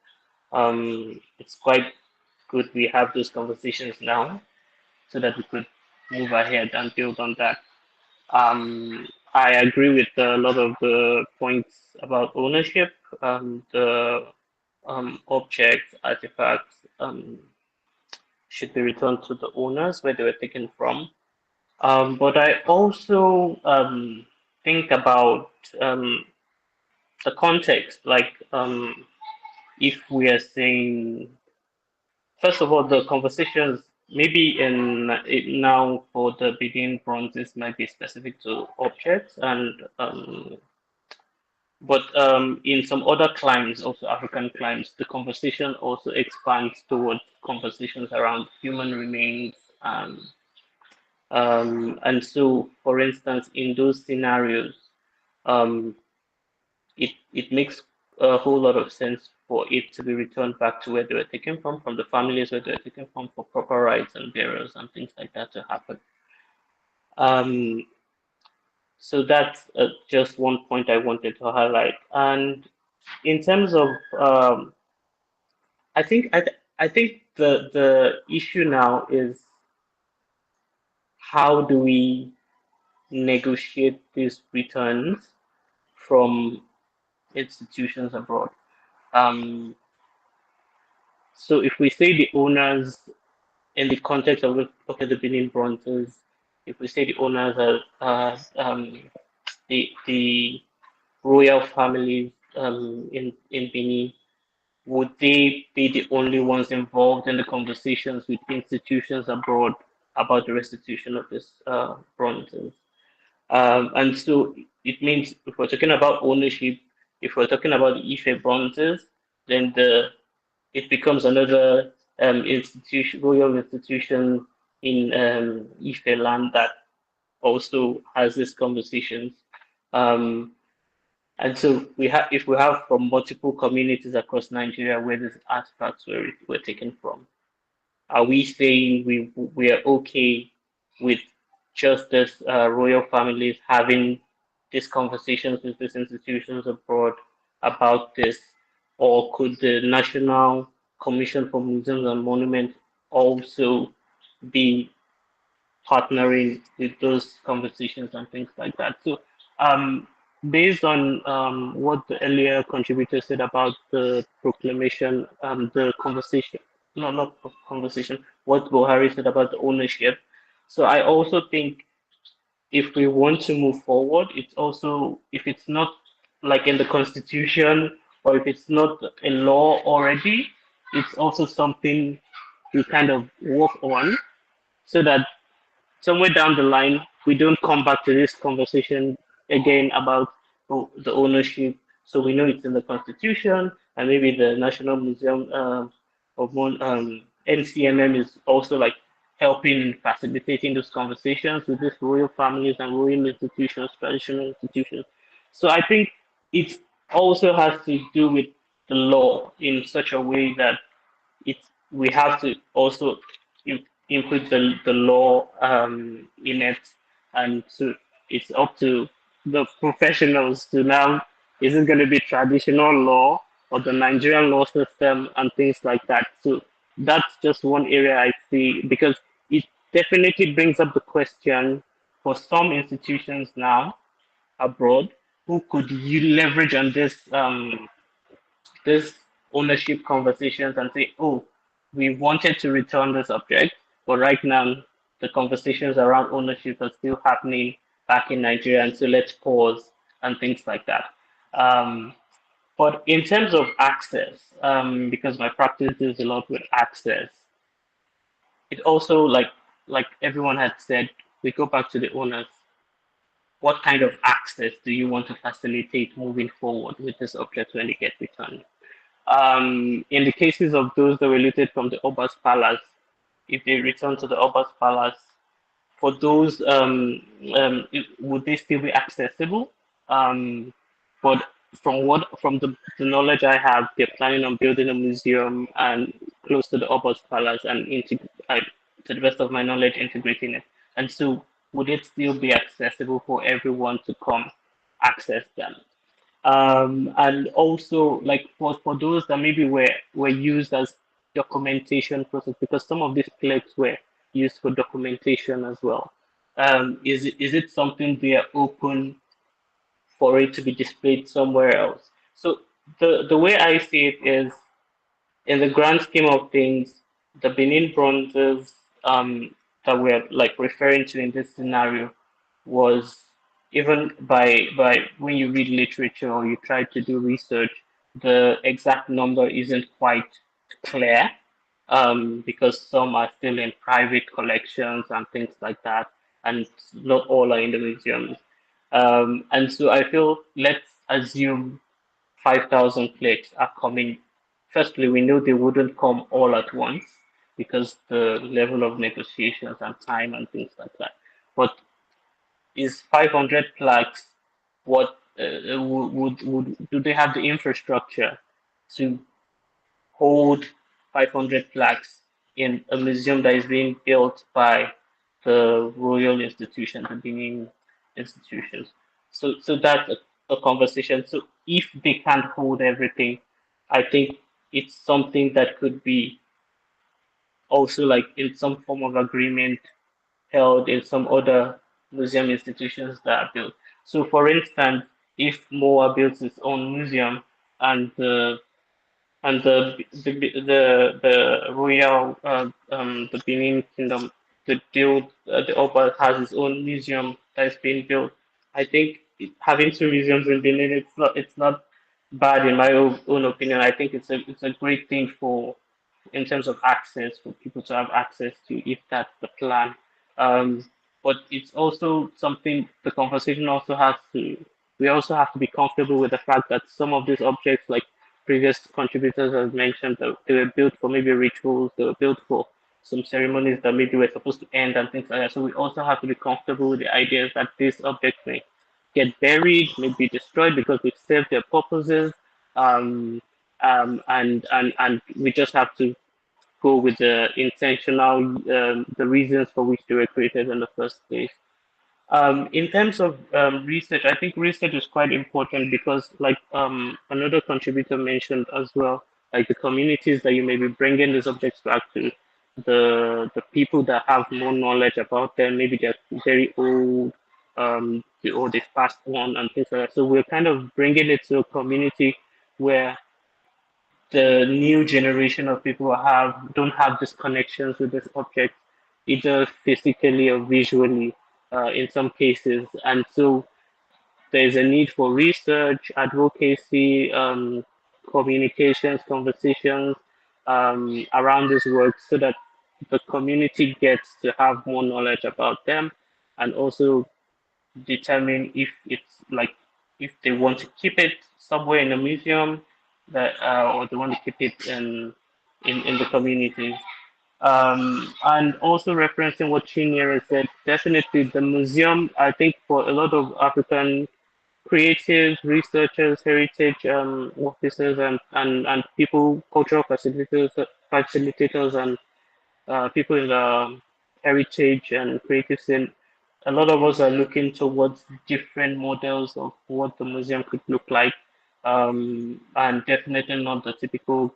it's quite good we have those conversations now so that we could move ahead and build on that. I agree with a lot of the points about ownership, the objects, artifacts should be returned to the owners where they were taken from. But I also think about the context, like if we are saying, first of all, the conversations maybe now for the Benin Bronzes might be specific to objects, and but in some other climes, also African climes, the conversation also expands towards conversations around human remains. And so, for instance, in those scenarios, um, it makes a whole lot of sense for it to be returned back to where they were taken from the families where they were taken from, for proper rights and burials and things like that to happen. So that's just one point I wanted to highlight. And in terms of, I think the issue now is, how do we negotiate these returns from institutions abroad? So if we say the owners, in the context of the Benin Bronzes, if we say the owners are the royal families in Benin, would they be the only ones involved in the conversations with institutions abroad about the restitution of this bronzes? And so it means, if we're talking about ownership, if we're talking about the Ife bronzes, then it becomes another royal institution in Ife land that also has these conversations. And so if we have from multiple communities across Nigeria where these artifacts were taken from, are we saying we are okay with just this royal families having these conversations with these institutions abroad about this, or could the National Commission for Museums and Monuments also be partnering with those conversations and things like that? So, based on what the earlier contributor said about the proclamation, the conversation, not conversation, what Buhari said about the ownership. So I also think if we want to move forward, it's also, if it's not like in the constitution, or if it's not a law already, it's also something we kind of work on, so that somewhere down the line, we don't come back to this conversation again about the ownership. So we know it's in the constitution, and maybe the National Museum NCMM is also like helping in facilitating those conversations with these royal families and royal institutions, traditional institutions. So I think it also has to do with the law in such a way that we have to also input the law in it, and so it's up to the professionals to now, is it going to be traditional law, or the Nigerian law system and things like that. So that's just one area I see, because it definitely brings up the question for some institutions now abroad, who could you leverage on this ownership conversations and say, oh, we wanted to return this object, but right now the conversations around ownership are still happening back in Nigeria, and so let's pause and things like that. But in terms of access, because my practice is a lot with access, it also, like everyone had said, we go back to the owners. What kind of access do you want to facilitate moving forward with this object when they get returned? In the cases of those that were looted from the Oba's Palace, if they return to the Oba's Palace, for those, would they still be accessible? But from the knowledge I have, they're planning on building a museum and close to the Oba's Palace, and to the best of my knowledge, integrating it. And so, would it still be accessible for everyone to come access them? And also, like, for those that maybe were used as documentation process, because some of these plaques were used for documentation as well. Is it something they are open for it to be displayed somewhere else? So the way I see it is, in the grand scheme of things, the Benin Bronzes, that we're like referring to in this scenario, was, even by when you read literature or you try to do research, the exact number isn't quite clear, because some are still in private collections and things like that, and not all are in the museums. And so I feel, let's assume 5,000 plaques are coming. Firstly, we know they wouldn't come all at once because the level of negotiations and time and things like that. But is 500 plaques what, would do they have the infrastructure to hold 500 plaques in a museum that is being built by the royal institution, the Benin institutions? So that's a conversation. So if they can't hold everything, I think it's something that could be also, like, in some form of agreement, held in some other museum institutions that are built. So, for instance, if MOA builds its own museum, and the royal, the Benin Kingdom, the Oba has its own museum that is being built. I think having two museums in Benin, it's not bad in my own opinion. I think it's a great thing for, in terms of access, for people to have access to, if that's the plan. Um, but it's also something, the conversation also has to, we also have to be comfortable with the fact that some of these objects, like previous contributors have mentioned, that they were built for maybe rituals, they were built for some ceremonies that maybe were supposed to end and things like that. So we also have to be comfortable with the ideas that these objects may get buried, may be destroyed because they've served their purposes. And we just have to go with the intentional, the reasons for which they were created in the first place. In terms of research, I think research is quite important because, like, another contributor mentioned as well, like the communities that you may be bringing these objects back to, the people that have more knowledge about them, maybe they're very old, or they've passed on and things like that. So we're kind of bringing it to a community where the new generation of people don't have these connections with this object, either physically or visually, in some cases. And so there's a need for research, advocacy, communications, conversations, around this work, so that the community gets to have more knowledge about them, and also determine if it's like, if they want to keep it somewhere in a museum, that or they want to keep it in the community. And also referencing what Chinyere said, definitely the museum, I think for a lot of African creatives, researchers, heritage, officers, and people, cultural facilitators, and people in the heritage and creative scene, a lot of us are looking towards different models of what the museum could look like. and definitely not the typical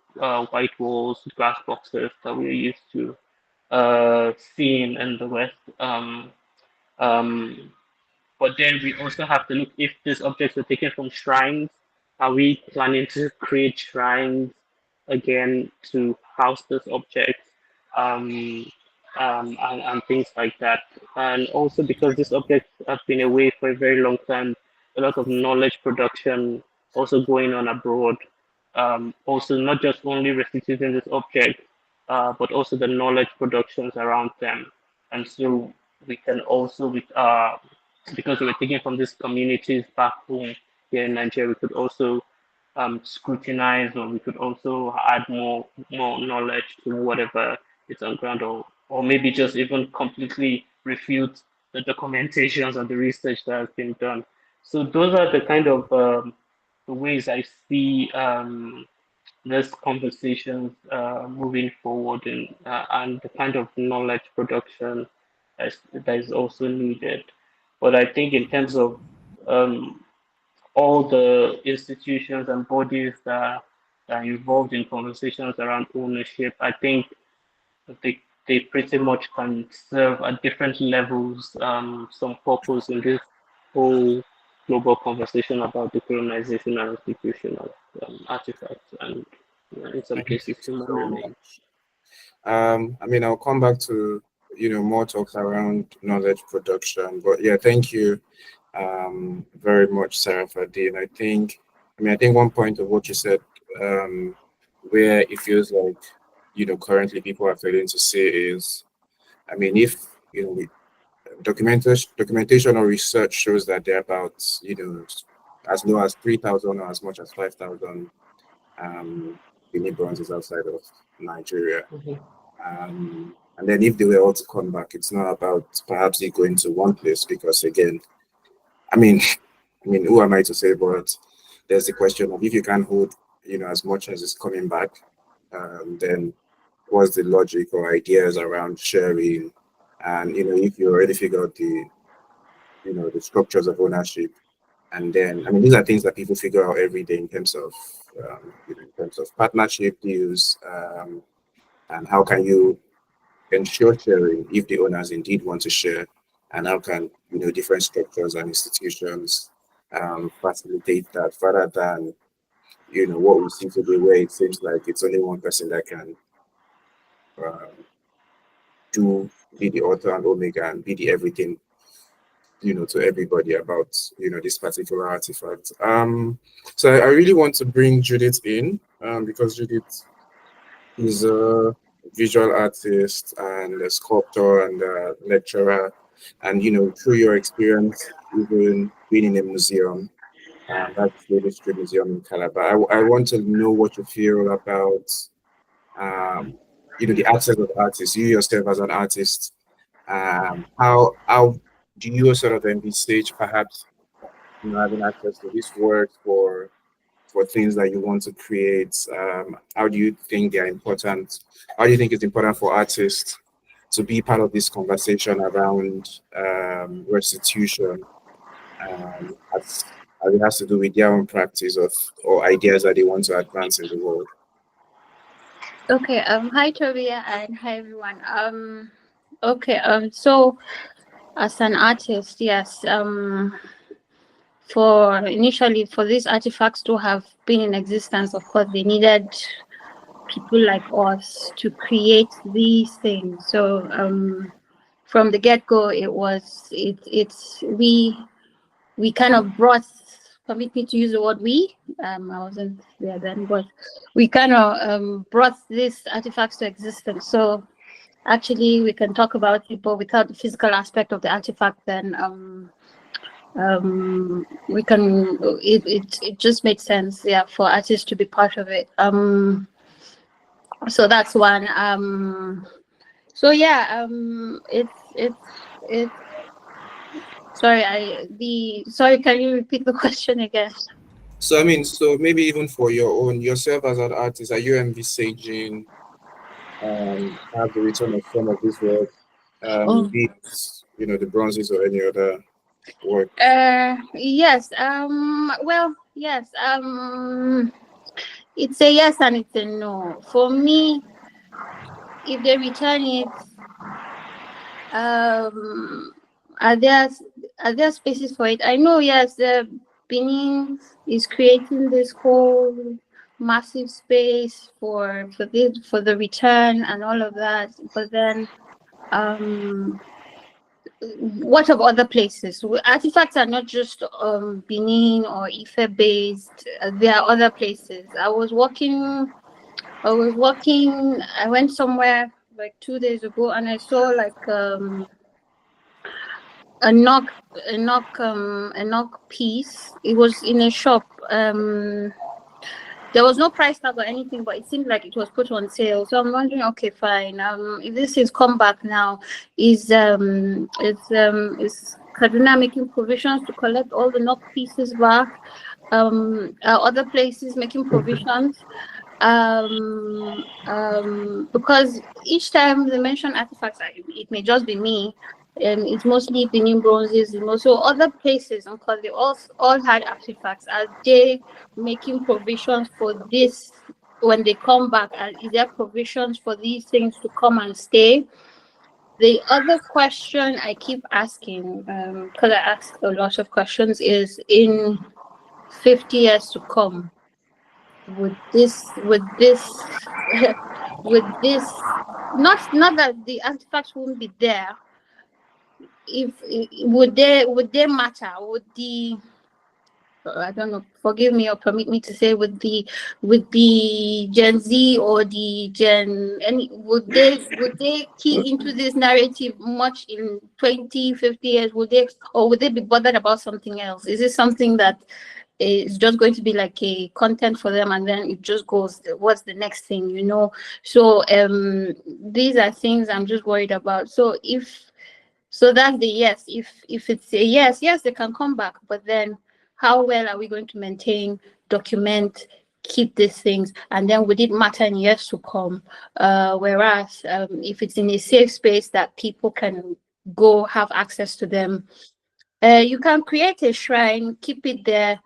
white walls, glass boxes that we're used to seeing in the West. Um, but then we also have to look if these objects were taken from shrines. Are we planning to create shrines again to house these objects? Um, and things like that. And also because these objects have been away for a very long time, a lot of knowledge production also going on abroad. Also not just only restituting this object, but also the knowledge productions around them. And so we can also, with because we were taking from these communities back home here in Nigeria, we could also scrutinize, or we could also add more knowledge to whatever is on ground, or maybe just even completely refute the documentations and the research that has been done. So those are the kind of the ways I see these conversations moving forward, and the kind of knowledge production that is also needed. But I think in terms of um, all the institutions and bodies that are involved in conversations around ownership, I think they pretty much can serve at different levels some purpose in this whole global conversation about decolonization and restitution of artifacts and in some Thank you cases human so remains. much. I mean, I'll come back to, more talks around knowledge production, but yeah, thank you very much, Sarah Fadine. I think one point of what you said, where it feels like, currently people are failing to say is, I mean, if, documentation or research shows that there are about, as low as 3,000 or as much as 5,000 Benin Bronzes outside of Nigeria. And then if they were all to come back, it's not about perhaps it going to one place, because again, I mean, who am I to say? But there's the question of if you can't hold, as much as it's coming back, then what's the logic or ideas around sharing? And if you already figure out the structures of ownership, and then these are things that people figure out every day in terms of partnership deals, and how can you ensure sharing if the owners indeed want to share, and how can different structures and institutions facilitate that, rather than what we see today, where it seems like it's only one person that can be the author and omega and be the everything to everybody about this particular artifact. So I really want to bring Judith in, because Judith is a visual artist and a sculptor and a lecturer, and through your experience even being in a museum, that's the History Museum in Calabar, I want to know what you feel about the access of artists, you yourself as an artist. How do you sort of envisage perhaps having access to this work for things that you want to create? How do you think they're important? How do you think it's important for artists to be part of this conversation around restitution, as it has to do with their own practice or ideas that they want to advance in the world? Okay. Hi, Tobia, and hi, everyone. Okay. So, as an artist, yes. Initially for these artifacts to have been in existence, of course, they needed people like us to create these things. So, from the get-go, we kind of brought. Permit me to use the word we. I wasn't there then, but we kind of brought these artifacts to existence. So actually, we can talk about it, but without the physical aspect of the artifact, then we can. It just made sense, yeah, for artists to be part of it. So that's one. So yeah. It's. Sorry, can you repeat the question again? So so maybe even for yourself as an artist, are you envisaging have the return of some of this work, be it, the bronzes or any other work? Yes. Well, yes. It's a yes and it's a no. For me, if they return it, are there spaces for it? I know, yes, the Benin is creating this whole massive space for the return and all of that, but then what of other places? Artifacts are not just Benin or Ife based. There are other places. I went somewhere like 2 days ago and I saw like a knock piece. It was in a shop. There was no price tag or anything, but it seemed like it was put on sale. So I'm wondering, okay, fine. If this is come back now, is Kaduna making provisions to collect all the knock pieces back? Are other places making provisions? Because each time they mention artifacts, it may just be me. It's mostly Benin Bronzes, and also other places, because they all had artifacts. Are they making provisions for this when they come back? And is there provisions for these things to come and stay? The other question I keep asking, because I ask a lot of questions, is in 50 years to come, would this not that the artifacts won't be there, would they matter? Would the, I don't know, forgive me or permit me to say, with the Gen Z or the Gen any, would they key into this narrative much in 20, 50 years? Would they be bothered about something else? Is it something that it's just going to be like a content for them and then it just goes, what's the next thing, you know? So these are things I'm just worried about. So that's the yes. If it's a yes, they can come back, but then how well are we going to maintain, document, keep these things, and then would it matter in years to come? Whereas if it's in a safe space that people can go have access to them, you can create a shrine, keep it there.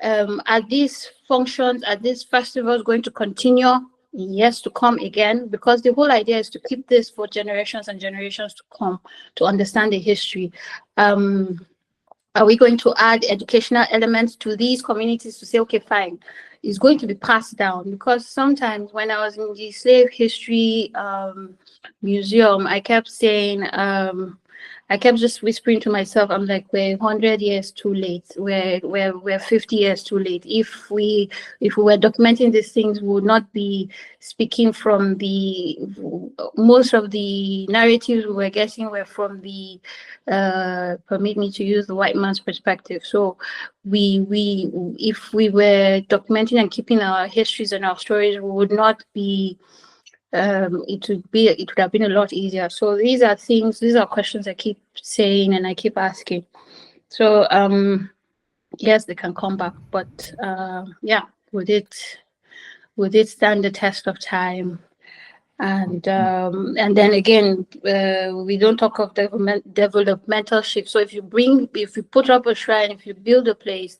Are these functions, are these festivals going to continue in years to come again? Because the whole idea is to keep this for generations and generations to come, to understand the history. Are we going to add educational elements to these communities to say, okay, fine, it's going to be passed down? Because sometimes when I was in the slave history museum, I kept saying, I kept just whispering to myself, I'm like, we're 100 years too late. We're 50 years too late. If we were documenting these things, we would not be speaking from most of the narratives we were getting were from the, permit me to use the white man's perspective. So if we were documenting and keeping our histories and our stories, we would not be, it would have been a lot easier. So these are questions I keep saying and I keep asking. So yes, they can come back, but yeah, would it stand the test of time? And then again, we don't talk of developmental shift. So if you put up a shrine, if you build a place,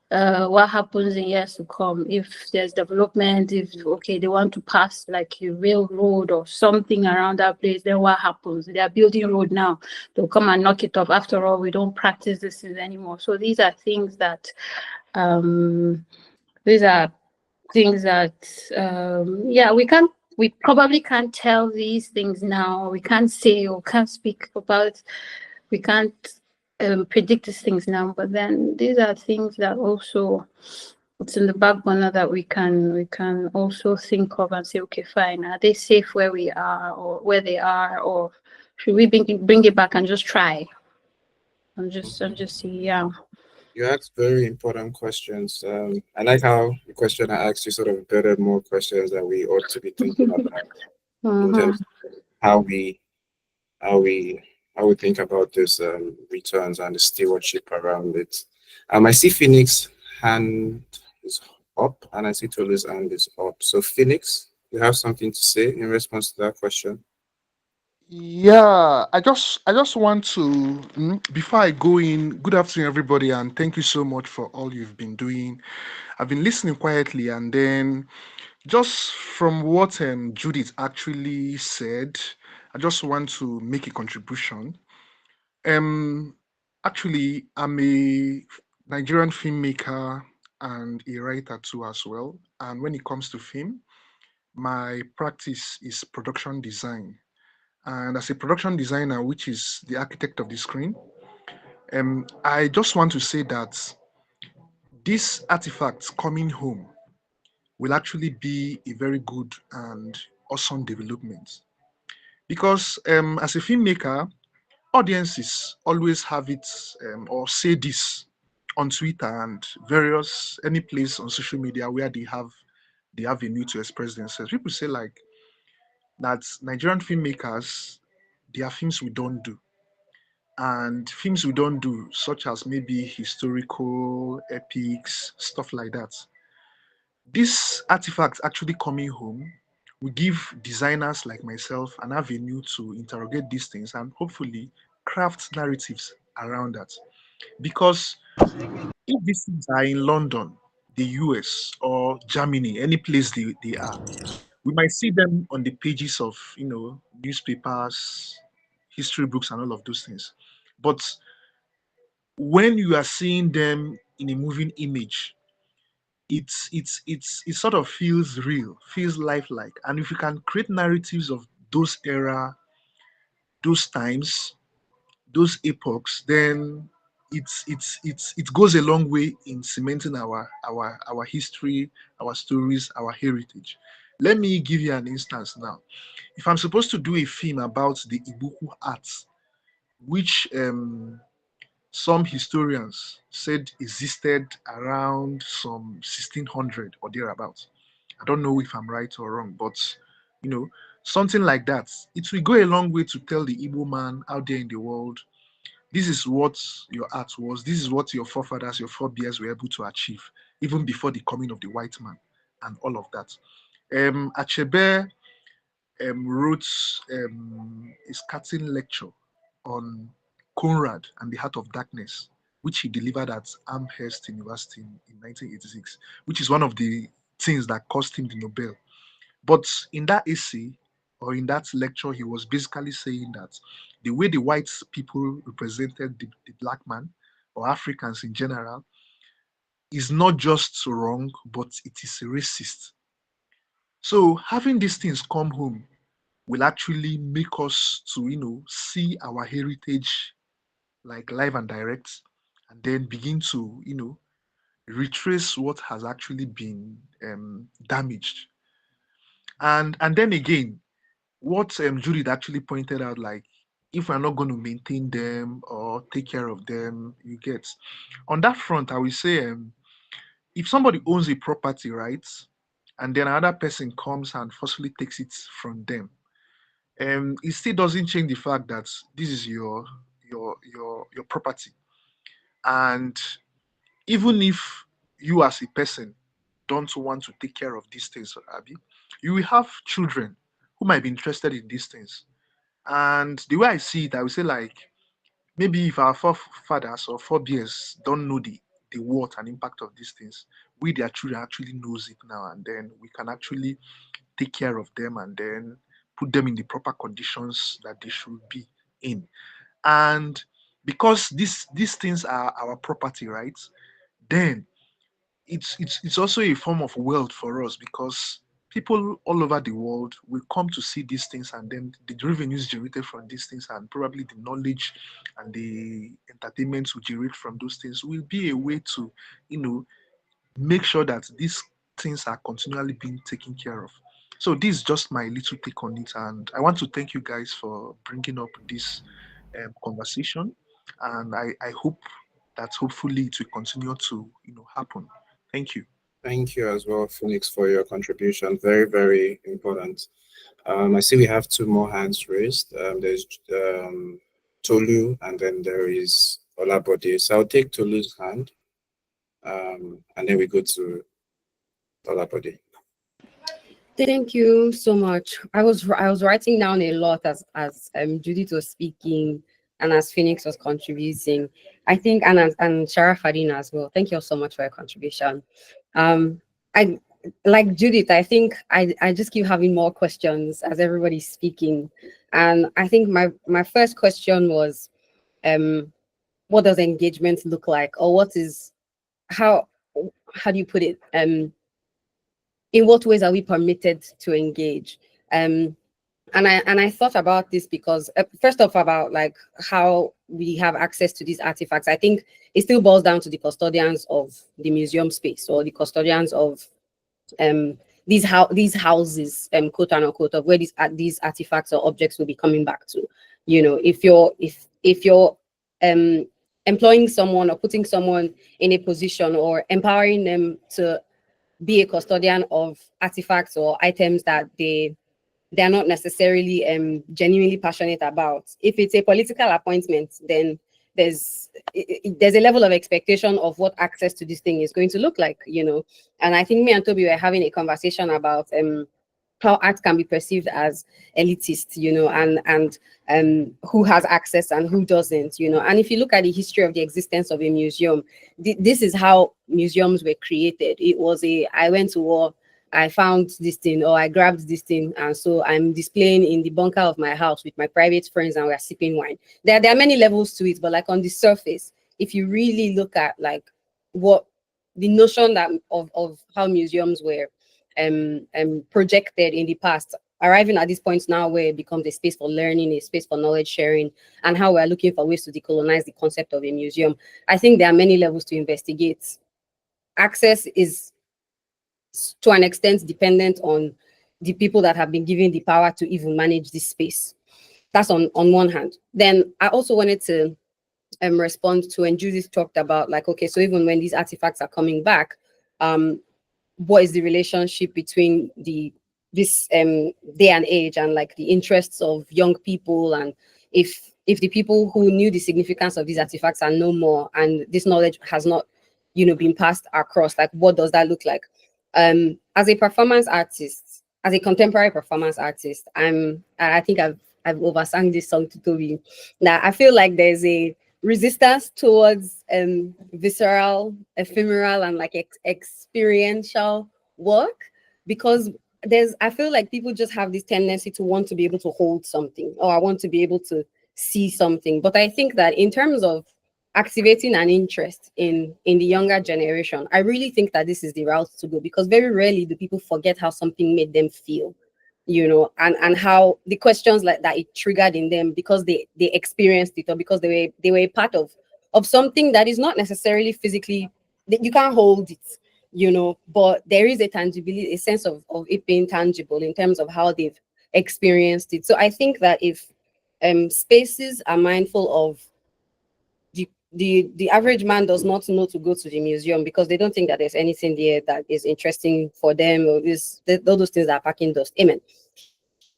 what happens in years to come? If there's development, if they want to pass like a railroad or something around that place, then what happens? They are building road now, they'll come and knock it off. After all, we don't practice this anymore. So these are things that yeah, we probably can't tell these things now. We can't say or can't speak about, we can't predict these things now, but then these are things that also, it's in the back burner that we can also think of and say, okay, fine, are they safe where we are or where they are, or should we bring it back and just try and just see? Yeah. You asked very important questions. I like how the question I asked you sort of embedded more questions that we ought to be thinking about in terms of how we think about this returns and the stewardship around it. I see Phoenix hand is up and I see Tolu's hand is up. So Phoenix, you have something to say in response to that question? Yeah, I just want to before I go in, good afternoon everybody, and thank you so much for all you've been doing. I've been listening quietly, and then just from what Judith actually said, I just want to make a contribution. Um, Actually, I'm a Nigerian filmmaker and a writer too as well. And when it comes to film, my practice is production design. And as a production designer, which is the architect of the screen, I just want to say that these artifacts coming home will actually be a very good and awesome development. Because as a filmmaker, audiences always have it or say this on Twitter and various any place on social media where they have a need to express themselves. People say like that Nigerian filmmakers, there are films we don't do. And films we don't do, such as maybe historical epics, stuff like that. These artifacts actually coming home will give designers like myself an avenue to interrogate these things and hopefully craft narratives around that. Because if these things are in London, the US, or Germany, any place they are, we might see them on the pages of newspapers, history books, and all of those things. But when you are seeing them in a moving image, it sort of feels real, feels lifelike. And if you can create narratives of those era, those times, those epochs, then it goes a long way in cementing our history, our stories, our heritage. Let me give you an instance now. If I'm supposed to do a film about the Ibuku arts, which some historians said existed around some 1600 or thereabouts. I don't know if I'm right or wrong, but you know, something like that. It will go a long way to tell the Igbo man out there in the world, this is what your art was, this is what your forefathers, your forebears were able to achieve, even before the coming of the white man and all of that. Achebe wrote a scathing lecture on Conrad and the Heart of Darkness, which he delivered at Amherst University in 1986, which is one of the things that cost him the Nobel. But in that essay or in that lecture, he was basically saying that the way the white people represented the black man or Africans in general is not just wrong, but it is racist. So having these things come home will actually make us to see our heritage like live and direct, and then begin to retrace what has actually been damaged. And then again, what Judith actually pointed out, like if we're not going to maintain them or take care of them, you get on that front, I will say if somebody owns a property, right, and then another person comes and forcefully takes it from them, it still doesn't change the fact that this is your property. And even if you as a person don't want to take care of these things, Abby, you will have children who might be interested in these things. And the way I see it, I would say like maybe if our forefathers or forebears don't know the worth and impact of these things, we their children actually knows it now, and then we can actually take care of them and then put them in the proper conditions that they should be in. And because these things are our property, right? Then it's also a form of wealth for us because people all over the world will come to see these things, and then the revenues generated from these things and probably the knowledge and the entertainment we generate from those things will be a way to you know make sure that these things are continually being taken care of. So this is just my little take on it, and I want to thank you guys for bringing up this conversation, and I hope that hopefully it will continue to happen. Thank you. Thank you as well, Phoenix, for your contribution. Very, very important. I see we have two more hands raised. There's Tolu, and then there is Olabode. So I'll take Tolu's hand, and then we go to Olabode. Thank you so much. I was writing down a lot as Judith was speaking and as Phoenix was contributing. I think and Shara Fadina as well. Thank you all so much for your contribution. I like Judith. I think I just keep having more questions as everybody's speaking, and I think my first question was, what does engagement look like, or what is how do you put it? In what ways are we permitted to engage? And I thought about this because first off, about like how we have access to these artifacts. I think it still boils down to the custodians of the museum space, or the custodians of these houses, quote unquote, of where these artifacts or objects will be coming back to. You know, if you're employing someone or putting someone in a position or empowering them to be a custodian of artifacts or items that they're not necessarily genuinely passionate about. If it's a political appointment, then there's a level of expectation of what access to this thing is going to look like, you know. And I think me and Toby were having a conversation about how art can be perceived as elitist, you know, and who has access and who doesn't, you know. And if you look at the history of the existence of a museum, this is how museums were created. It was I went to war, I found this thing, or I grabbed this thing, and so I'm displaying in the bunker of my house with my private friends, and we're sipping wine. There are many levels to it, but like on the surface, if you really look at like what the notion that of how museums were projected in the past, arriving at this point now where it becomes a space for learning, a space for knowledge sharing, and how we're looking for ways to decolonize the concept of a museum. I think there are many levels to investigate. Access is to an extent dependent on the people that have been given the power to even manage this space. That's on one hand. Then I also wanted to respond to when Judith talked about like, okay, so even when these artifacts are coming back, what is the relationship between this day and age and like the interests of young people, and if the people who knew the significance of these artifacts are no more and this knowledge has not, you know, been passed across, like what does that look like? As a performance artist, as a contemporary performance artist, I think I've oversung this song to Toby. Now I feel like there's a resistance towards visceral, ephemeral, and like experiential work, because I feel like people just have this tendency to want to be able to hold something, or I want to be able to see something. But I think that in terms of activating an interest in the younger generation, I really think that this is the route to go, because very rarely do people forget how something made them feel, you know, and how the questions like that it triggered in them because they experienced it, or because they were a part of something that is not necessarily physically, you can't hold it, you know, but there is a tangibility, a sense of it being tangible in terms of how they've experienced it. So I think that if spaces are mindful of the average man does not know to go to the museum because they don't think that there's anything there that is interesting for them, or all those things that are packing dust. Amen.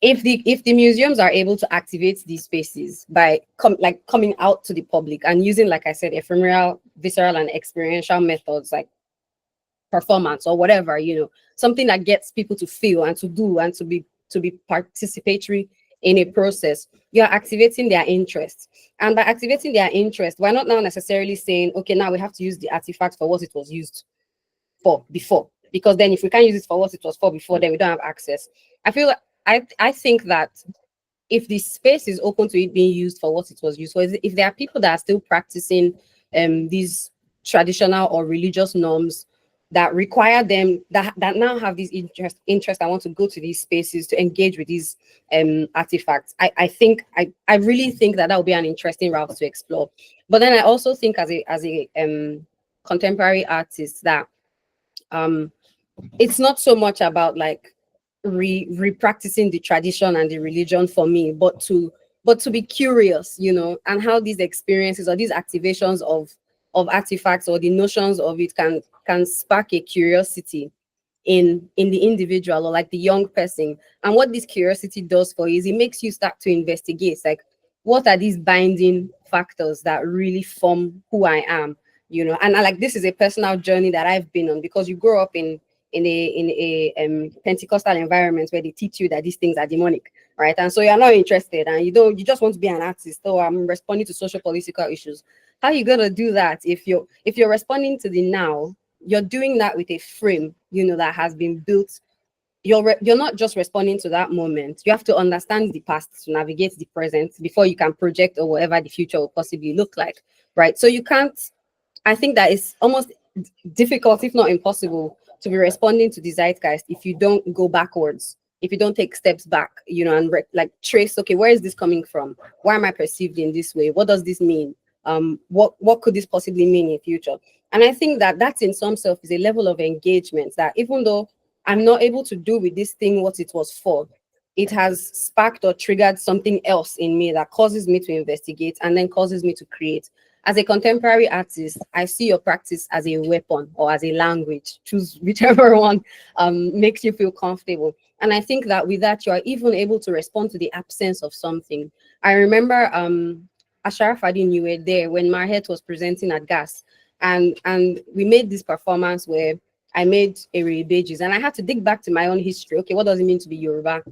If the museums are able to activate these spaces by coming out to the public and using, like I said, ephemeral, visceral, and experiential methods like performance or whatever, you know, something that gets people to feel and to do and to be participatory in a process, you're activating their interest. And by activating their interest, we're not now necessarily saying, okay, now we have to use the artifact for what it was used for before, because then if we can't use it for what it was for before, then we don't have access. I feel like I think that if the space is open to it being used for what it was used for, if there are people that are still practicing these traditional or religious norms that require them, that now have these interest, I want to go to these spaces to engage with these artifacts. I really think that would be an interesting route to explore. But then I also think as a contemporary artist that it's not so much about like re-practicing the tradition and the religion for me, but to be curious, you know, and how these experiences or these activations of artifacts or the notions of it can spark a curiosity in the individual or like the young person. And what this curiosity does for you is it makes you start to investigate, like, what are these binding factors that really form who I am, you know? And like, this is a personal journey that I've been on, because you grow up in in a Pentecostal environment where they teach you that these things are demonic, right? And so you're not interested, and you just want to be an artist. So I'm responding to social political issues. How are you gonna do that if you're responding to the now? You're doing that with a frame, that has been built. You're not just responding to that moment. You have to understand the past to navigate the present before you can project or whatever the future will possibly look like, right? So you can't. I think that it's almost difficult, if not impossible, to be responding to the zeitgeist if you don't go backwards, if you don't take steps back, and like trace, okay, where is this coming from? Why am I perceived in this way? What does this mean? What could this possibly mean in future? And I think that in some self is a level of engagement that even though I'm not able to do with this thing what it was for, it has sparked or triggered something else in me that causes me to investigate and then causes me to create. As a contemporary artist, I see your practice as a weapon or as a language. Choose whichever one makes you feel comfortable. And I think that with that, you are even able to respond to the absence of something. I remember Asharaf Adin, you were there when Marhet was presenting at GAS. And we made this performance where I made Eri Beges, and I had to dig back to my own history. Okay, what does it mean to be Yoruba?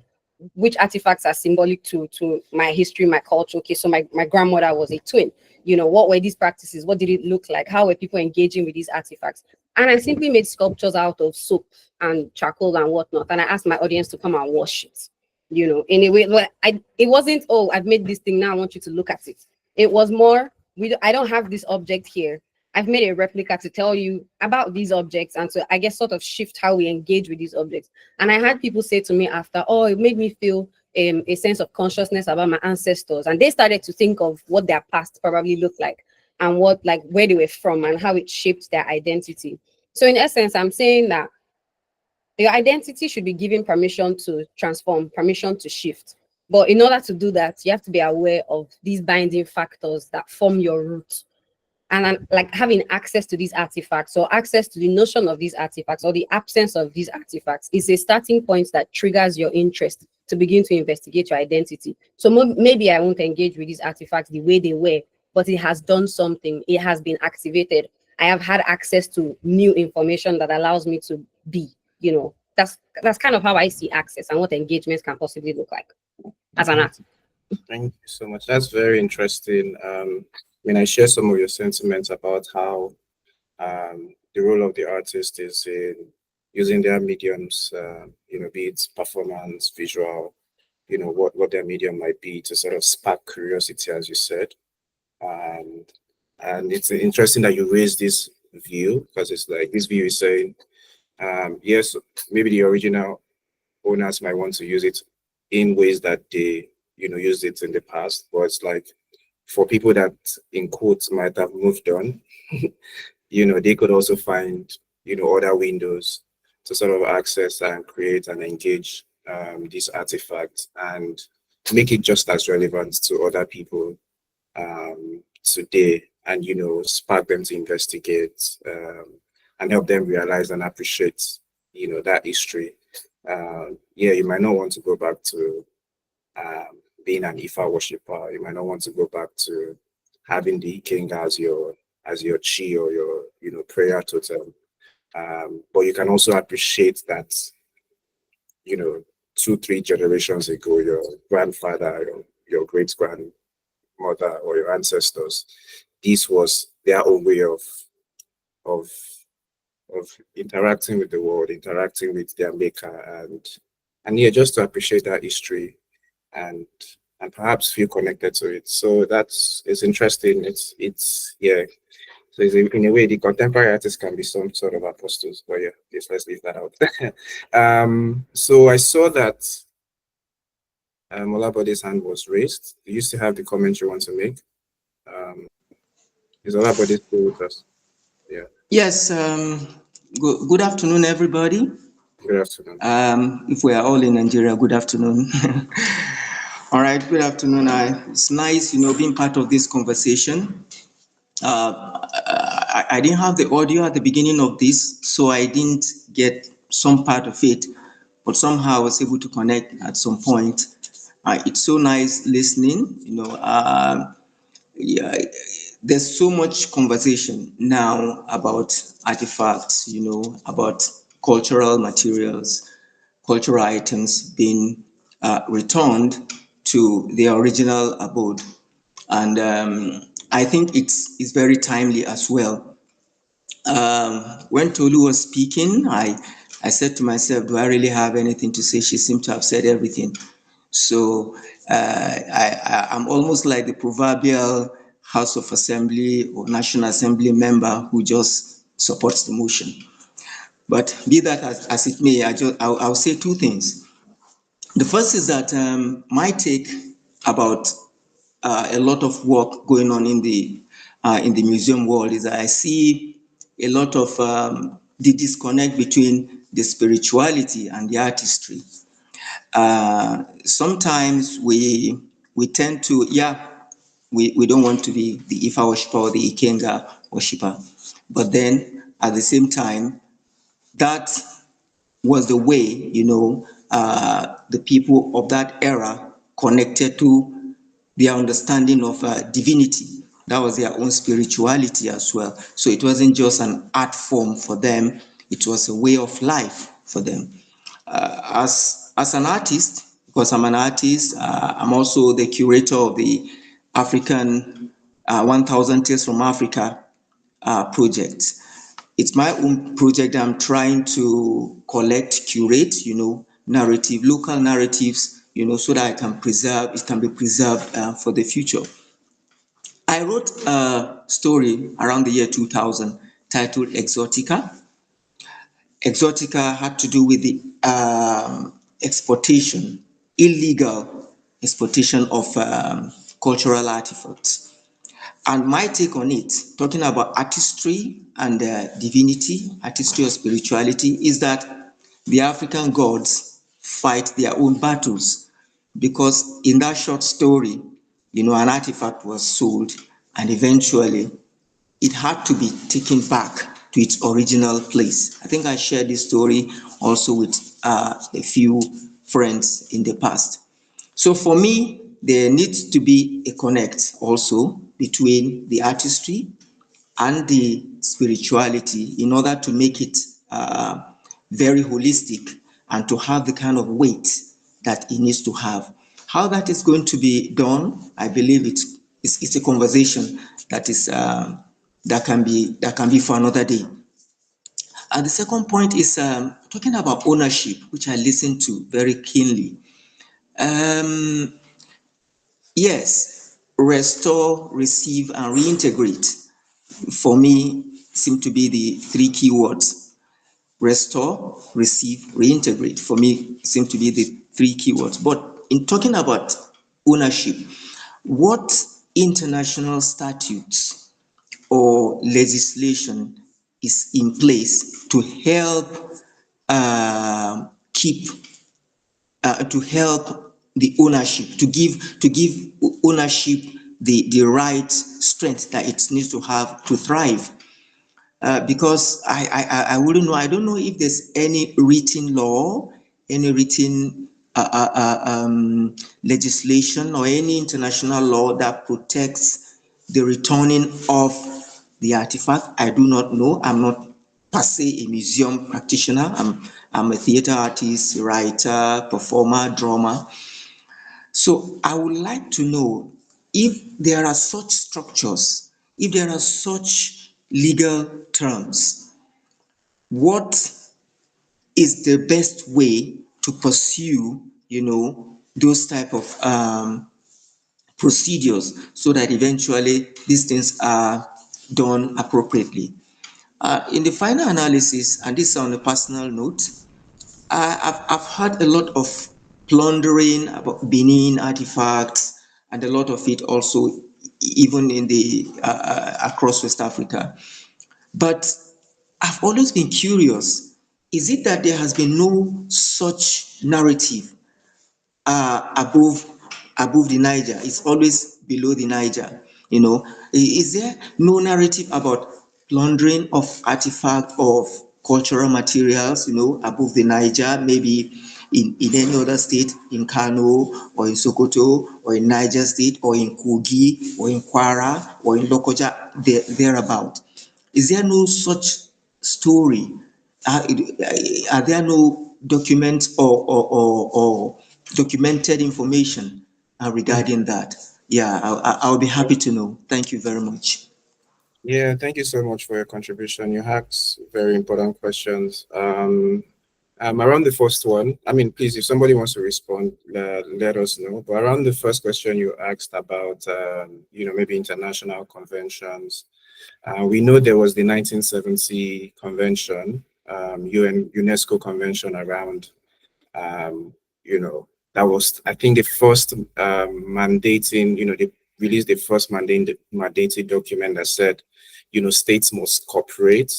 Which artifacts are symbolic to my history, my culture? Okay, so my grandmother was a twin. What were these practices? What did it look like? How were people engaging with these artifacts? And I simply made sculptures out of soap and charcoal and whatnot. And I asked my audience to come and wash it, in a way. It wasn't, oh, I've made this thing, now I want you to look at it. It was more, I don't have this object here. I've made a replica to tell you about these objects and to, I guess, sort of shift how we engage with these objects. And I had people say to me after, oh, it made me feel a sense of consciousness about my ancestors. And they started to think of what their past probably looked like and where they were from and how it shaped their identity. So in essence, I'm saying that your identity should be given permission to transform, permission to shift. But in order to do that, you have to be aware of these binding factors that form your roots. And like having access to these artifacts or access to the notion of these artifacts or the absence of these artifacts is a starting point that triggers your interest to begin to investigate your identity. So maybe I won't engage with these artifacts the way they were, but it has done something. It has been activated. I have had access to new information that allows me to be, that's kind of how I see access and what engagements can possibly look like as an artist. Thank you so much. That's very interesting. I share some of your sentiments about how the role of the artist is in using their mediums, be it performance, visual, what their medium might be to sort of spark curiosity, as you said. And it's interesting that you raised this view, because it's like this view is saying, yes, maybe the original owners might want to use it in ways that they, used it in the past, but it's like, for people that, in quotes, might have moved on, they could also find, other windows to sort of access and create and engage these artifacts and make it just as relevant to other people today, and, spark them to investigate and help them realize and appreciate, that history. You might not want to go back to being an Ifa worshiper. You might not want to go back to having the king as your chi or your prayer totem. But you can also appreciate that, 2-3 generations ago, your grandfather, your great grandmother, or your ancestors, this was their own way of interacting with the world, interacting with their maker, and just to appreciate that history and perhaps feel connected to it. So it's interesting. It's So in a way, the contemporary artists can be some sort of apostles, but let's leave that out. So I saw that Olabode's hand was raised. Do you still have the comment you want to make? Is Olabode still with us? Yeah. Yes. Good afternoon, everybody. Good afternoon. If we are all in Nigeria, good afternoon. All right, good afternoon. It's nice, being part of this conversation. I didn't have the audio at the beginning of this, so I didn't get some part of it, but somehow I was able to connect at some point. It's so nice listening, there's so much conversation now about artifacts, about cultural materials, cultural items being returned to their original abode. And I think it's very timely as well. When Tolu was speaking, I said to myself, do I really have anything to say? She seemed to have said everything. So I'm almost like the proverbial House of Assembly or National Assembly member who just supports the motion. But be that as it may, I'll say two things. The first is that my take about a lot of work going on in the museum world is that I see a lot of the disconnect between the spirituality and the artistry. Sometimes we tend to, we don't want to be the Ifa worshiper or the Ikenga worshiper, but then at the same time, that was the way, the people of that era connected to their understanding of divinity. That was their own spirituality as well. So it wasn't just an art form for them, it was a way of life for them. As an artist, because I'm an artist, I'm also the curator of the African 1000 Tales from Africa project. It's my own project. I'm trying to collect, curate, narrative, local narratives, so that it can be preserved for the future. I wrote a story around the year 2000 titled Exotica. Exotica had to do with the exportation, illegal exportation of cultural artifacts. And my take on it, talking about artistry and divinity, artistry or spirituality, is that the African gods fight their own battles. Because in that short story, an artifact was sold and eventually it had to be taken back to its original place. I think I shared this story also with a few friends in the past. So for me, there needs to be a connect also between the artistry and the spirituality in order to make it very holistic and to have the kind of weight that it needs to have. How that is going to be done, I believe it's a conversation that is that can be for another day. And the second point is talking about ownership, which I listened to very keenly. Yes, restore, receive, and reintegrate, for me, seem to be the three key words. Restore, receive, reintegrate, for me, seem to be the three key words. But in talking about ownership, what international statutes or legislation is in place to help to help the ownership, to give ownership the right strength that it needs to have to thrive. Because I wouldn't know, I don't know if there's any written law, any written legislation or any international law that protects the returning of the artifact. I do not know. I'm not per se a museum practitioner. I'm a theater artist, writer, performer, drummer. So I would like to know if there are such structures, if there are such legal terms, what is the best way to pursue, those type of procedures so that eventually these things are done appropriately. In the final analysis, and this is on a personal note, I've heard a lot of plundering about Benin artifacts, and a lot of it also even in the across West Africa. But I've always been curious, is it that there has been no such narrative above the Niger? It's always below the Niger, Is there no narrative about plundering of artifacts of cultural materials, above the Niger, maybe in any other state, in Kano or in Sokoto or in Niger State or in Kogi or in Kwara or in Lokoja, thereabout? Is there no such story are there no documents or documented information regarding that? Yeah, I'll be happy to know. Thank you very much. Yeah, thank you so much for your contribution. You asked very important questions. Around the first one, I mean, please, if somebody wants to respond, let us know. But around the first question you asked about, maybe international conventions, we know there was the 1970 convention, UNESCO convention around, that was, I think, the first mandating, they released the first mandated document that said, states must cooperate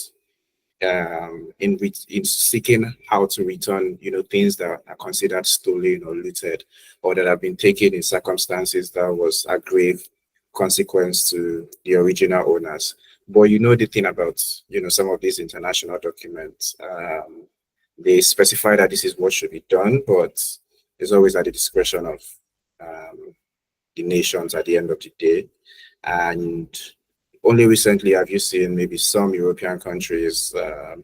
in seeking how to return, things that are considered stolen or looted, or that have been taken in circumstances that was a grave consequence to the original owners. But the thing about, some of these international documents, they specify that this is what should be done, but it's always at the discretion of the nations at the end of the day. And only recently have you seen maybe some European countries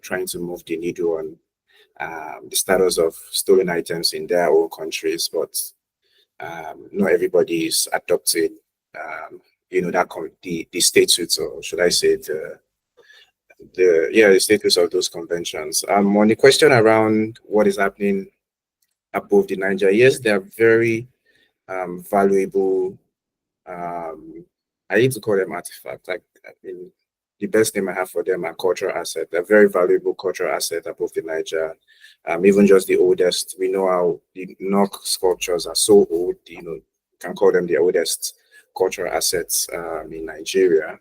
trying to move the needle on the status of stolen items in their own countries, but not everybody is adopting, the statutes, or should I say the status of those conventions. On the question around what is happening above the Niger, yes, they are very valuable. I need to call them artifacts. I mean, the best name I have for them are cultural assets. They're very valuable cultural assets above the Niger. Even just the oldest, we know how the Nok sculptures are so old, you can call them the oldest cultural assets in Nigeria.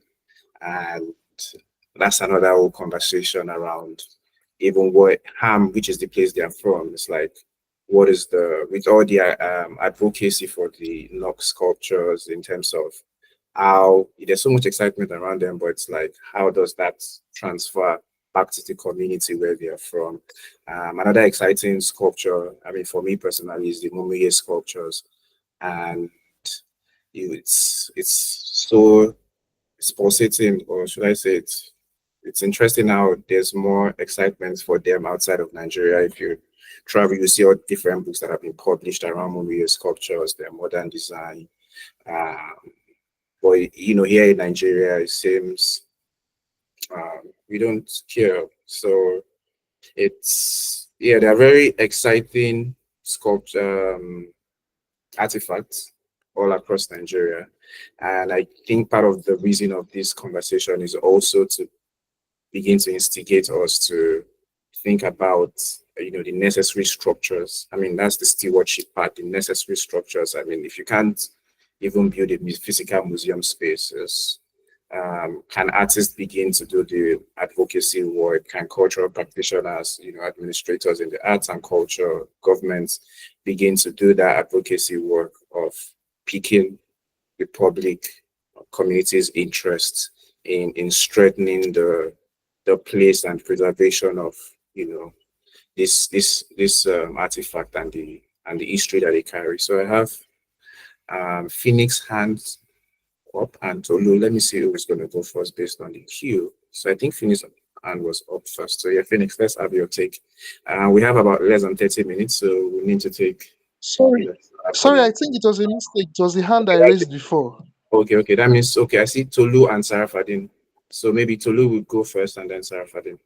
And that's another whole conversation around even what Ham, which is the place they are from. It's like, what is with all the advocacy for the Nok sculptures in terms of how there's so much excitement around them, but it's like, how does that transfer back to the community where they are from? Another exciting sculpture, I mean, for me personally, is the Mumie sculptures. And it's pulsating, or should I say it's interesting how there's more excitement for them outside of Nigeria. If you travel, you see all different books that have been published around Mumie sculptures, their modern design. But here in Nigeria, it seems we don't care. So they're very exciting artifacts all across Nigeria. And I think part of the reason of this conversation is also to begin to instigate us to think about, the necessary structures. I mean, that's the stewardship part, the necessary structures. I mean, if you can't even build a physical museum spaces, can artists begin to do the advocacy work? Can cultural practitioners, administrators in the arts and culture, governments begin to do that advocacy work of piquing the public community's interest in strengthening the place and preservation of this artifact and the history that they carry? So I have Phoenix hands up and Tolu. Let me see who is going to go first based on the queue. So I think Phoenix hand was up first. So yeah, Phoenix, let's have your take. We have about less than 30 minutes, so we need to take. Sorry, I think it was a mistake. It was the hand I raised before. Okay. That means I see Tolu and Sarafadin. So maybe Tolu will go first and then Sarafadin.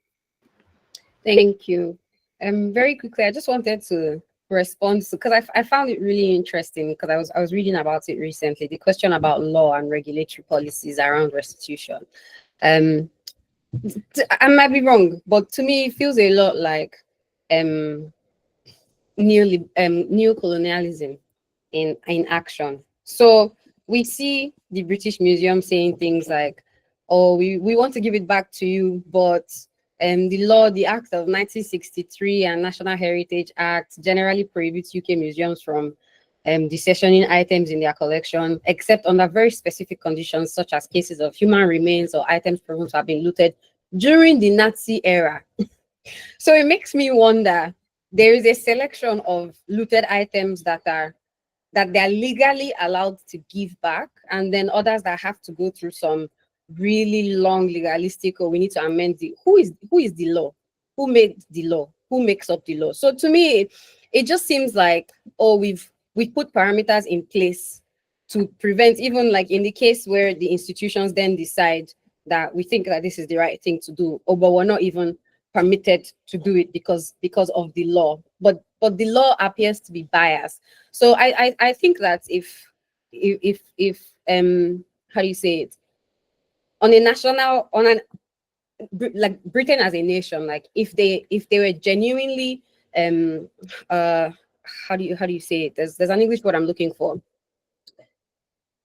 Thank you. Very quickly, I just wanted to respond to, because I found it really interesting, because I was reading about it recently, the question about law and regulatory policies around restitution. I might be wrong, but to me it feels a lot like neocolonialism in action. So we see the British Museum saying things like, oh, we want to give it back to you, but the Act of 1963 and National Heritage Act generally prohibits UK museums from deccessioning items in their collection, except under very specific conditions, such as cases of human remains or items proven to have been looted during the Nazi era. So it makes me wonder, there is a selection of looted items that they're legally allowed to give back, and then others that have to go through some really long legalistic, or we need to amend who is the law? who made the law, who makes up the law. So to me, it just seems like, oh, we've put parameters in place to prevent, even like in the case where the institutions then decide that we think that this is the right thing to do, oh, but we're not even permitted to do it because of the law. But the law appears to be biased. So I think that if how do you say it, on a national, on an, like Britain as a nation, like if they were genuinely how do you say it, there's an English word I'm looking for,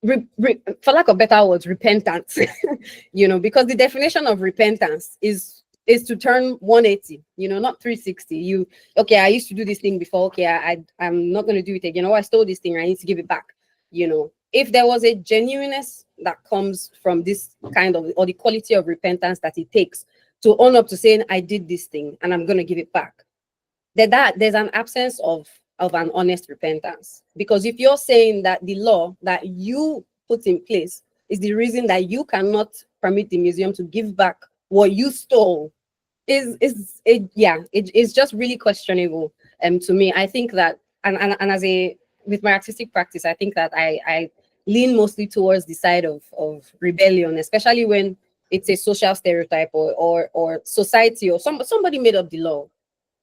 for lack of better words, repentance. You know, because the definition of repentance is to turn 180, you know, not 360. You, okay, I used to do this thing before, okay, I'm not going to do it again. Oh, I stole this thing, I need to give it back. You know, if there was a genuineness that comes from this kind of, or the quality of repentance that it takes to own up to saying, I did this thing and I'm going to give it back, that there's an absence of an honest repentance. Because if you're saying that the law that you put in place is the reason that you cannot permit the museum to give back what you stole, it's just really questionable. To me, I think that, and as a, with my artistic practice, I think that I lean mostly towards the side of rebellion, especially when it's a social stereotype or society, or somebody made up the law.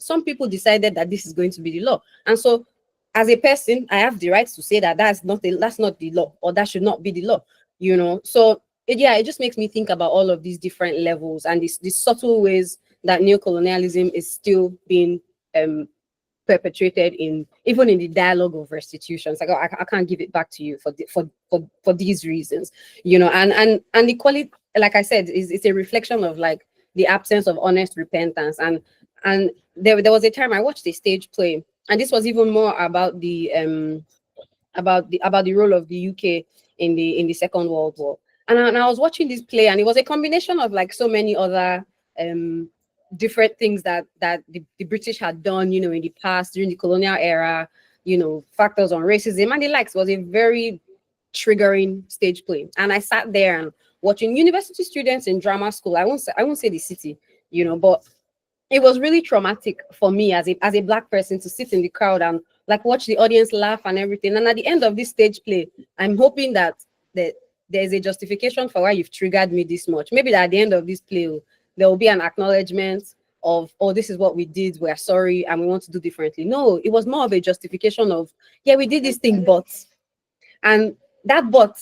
Some people decided that this is going to be the law, and so as a person, I have the right to say that that's not the law, or that should not be the law. You know, so it just makes me think about all of these different levels and these subtle ways that neocolonialism is still being perpetrated even in the dialogue of restitution. It's like, oh, I can't give it back to you for these reasons, you know, and the quality, like I said, it's a reflection of like the absence of honest repentance. And there was a time I watched a stage play, and this was even more about the role of the UK in the Second World War. And I was watching this play, and it was a combination of like so many other different things that the British had done, you know, in the past during the colonial era, you know, factors on racism and the likes. It was a very triggering stage play. And I sat there and watching university students in drama school. I won't say the city, you know, but it was really traumatic for me as a Black person to sit in the crowd and like watch the audience laugh and everything. And at the end of this stage play, I'm hoping that there's a justification for why you've triggered me this much. Maybe that at the end of this play, there will be an acknowledgement of, oh, this is what we did, we're sorry, and we want to do differently. No, it was more of a justification of, yeah, we did this thing, but. And that but,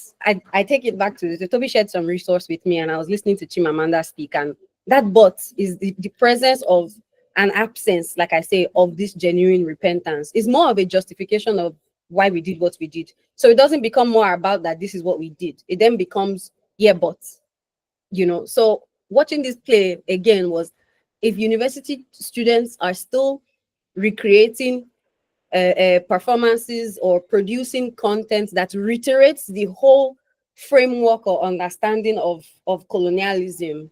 I take it back to the Toby shared some resource with me, and I was listening to Chimamanda speak, and that but is the presence of an absence, like I say, of this genuine repentance is more of a justification of why we did what we did. So it doesn't become more about that this is what we did. It then becomes, yeah, but, you know. So watching this play again was, if university students are still recreating performances or producing content that reiterates the whole framework or understanding of colonialism,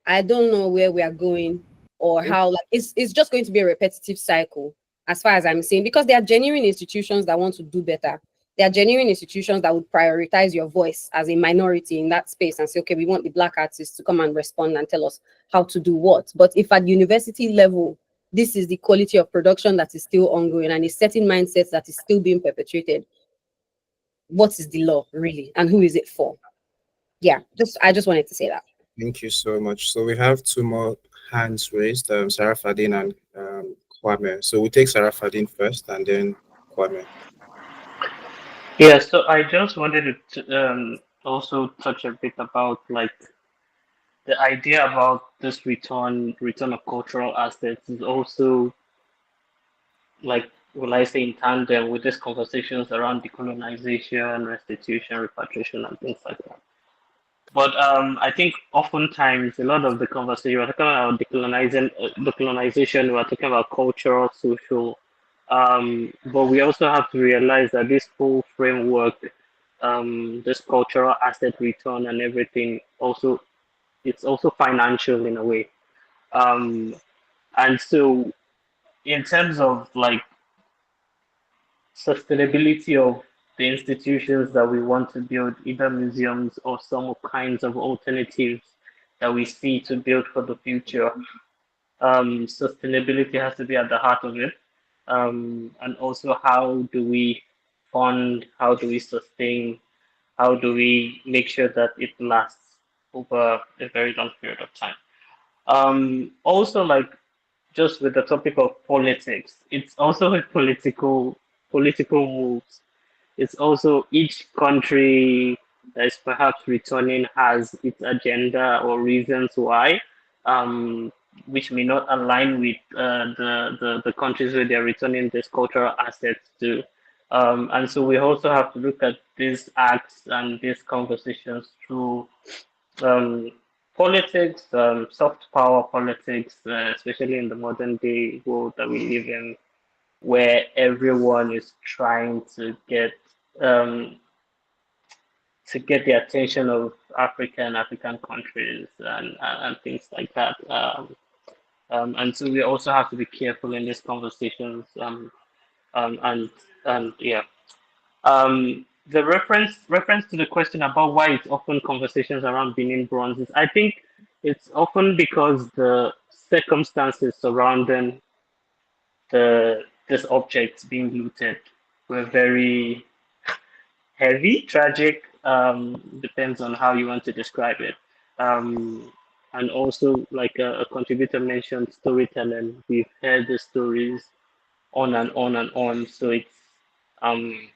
I don't know where we are going, or how, like, it's just going to be a repetitive cycle as far as I'm saying, because there are genuine institutions that want to do better. There are genuine institutions that would prioritize your voice as a minority in that space and say, okay, we want the Black artists to come and respond and tell us how to do what. But if at university level, this is the quality of production that is still ongoing and a certain mindset that is still being perpetrated, what is the law really, and who is it for? Yeah, I just wanted to say that. Thank you so much. So we have two more hands raised, Sarah Fadin and Kwame. So we take Sarah Fadin first and then Kwame. Yeah, so I just wanted to also touch a bit about like the idea about this return of cultural assets is also like, will I say, in tandem with these conversations around decolonization, restitution, repatriation, and things like that. But I think oftentimes a lot of the conversation, we're talking about decolonization, we're talking about cultural, social, but we also have to realize that this whole framework, this cultural asset return and everything, also, it's also financial in a way. And so in terms of like sustainability of the institutions that we want to build, either museums or some kinds of alternatives that we see to build for the future, Sustainability has to be at the heart of it. And also, how do we fund, how do we sustain, how do we make sure that it lasts over a very long period of time? Also, like just with the topic of politics, it's also a political moves. It's also each country that is perhaps returning has its agenda or reasons why, um, which may not align with the countries where they're returning these cultural assets to. And so we also have to look at these acts and these conversations through um, politics, soft power politics, especially in the modern day world that we live in, where everyone is trying um, to get the attention of African countries and things like that. And so we also have to be careful in these conversations. And yeah. The reference to the question about why it's often conversations around Benin Bronzes, I think it's often because the circumstances surrounding this object being looted were very heavy, tragic, depends on how you want to describe it. And also, like a contributor mentioned, storytelling. We've heard the stories on and on and on, so it's um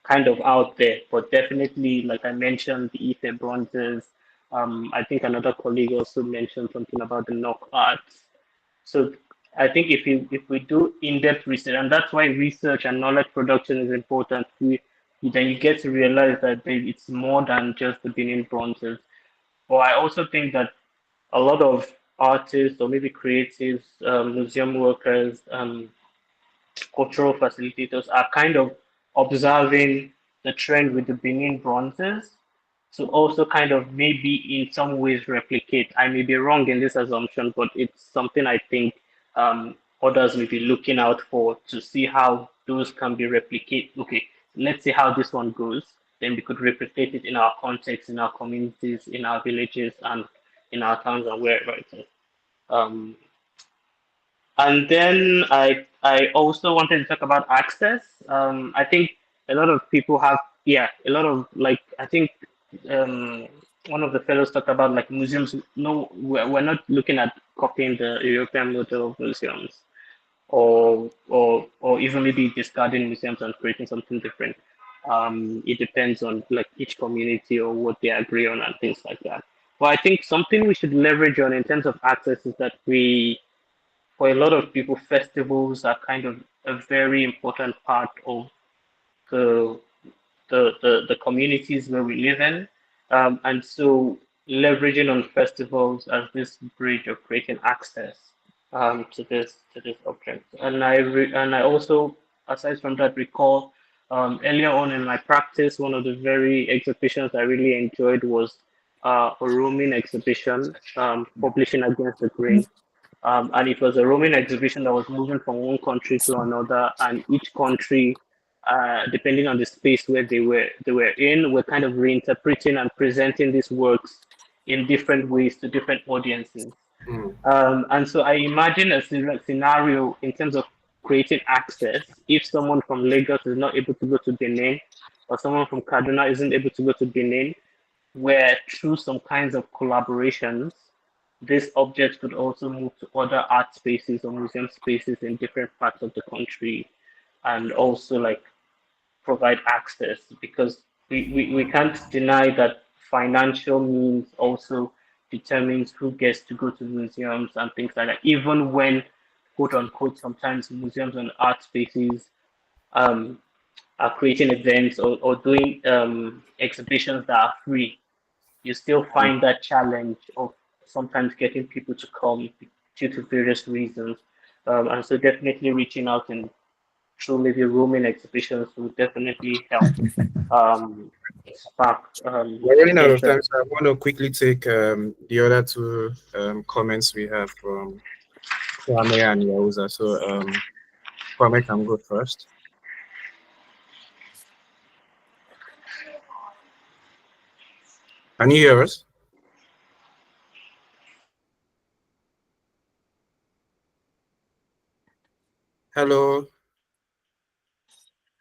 kind of out there, but definitely, like I mentioned, the Ife bronzes. I think another colleague also mentioned something about the knock arts. So I think if we do in-depth research, and that's why research and knowledge production is important, then you get to realize that it's more than just the Benin bronzes. But I also think that a lot of artists or maybe creatives, museum workers, cultural facilitators are kind of observing the trend with the Benin bronzes to also kind of maybe in some ways replicate. I may be wrong in this assumption, but it's something I think others may be looking out for to see how those can be replicated. Okay, let's see how this one goes. Then we could replicate it in our context, in our communities, in our villages, and in our towns and wherever it is. Um, and then I also wanted to talk about access. I think a lot of people have, yeah, a lot of like I think um, one of the fellows talked about like museums. No, we're not looking at copying the European model of museums, or even maybe discarding museums and creating something different. It depends on like each community or what they agree on and things like that. But I think something we should leverage on in terms of access is that for a lot of people, festivals are kind of a very important part of the the communities where we live in, and so leveraging on festivals as this bridge of creating access to this object. And I also, aside from that, recall earlier on in my practice, one of the very exhibitions I really enjoyed was a roaming exhibition, publishing against the grain. And it was a roaming exhibition that was moving from one country to another, and each country, depending on the space where they were in, were kind of reinterpreting and presenting these works in different ways to different audiences. Mm. And so I imagine a scenario in terms of creating access. If someone from Lagos is not able to go to Benin, or someone from Kaduna isn't able to go to Benin, where through some kinds of collaborations, this object could also move to other art spaces or museum spaces in different parts of the country, and also like provide access, because we can't deny that financial means also determines who gets to go to museums and things like that, even when quote unquote sometimes museums and art spaces um, are creating events or doing exhibitions that are free. You still find that challenge of sometimes getting people to come due to various reasons. And so definitely reaching out and through maybe roaming exhibitions will definitely help spark We're running out of time, interest. so I want to quickly take the other two comments we have from Kwame and Yauza. So Kwame can go first. Can you hear us? Hello,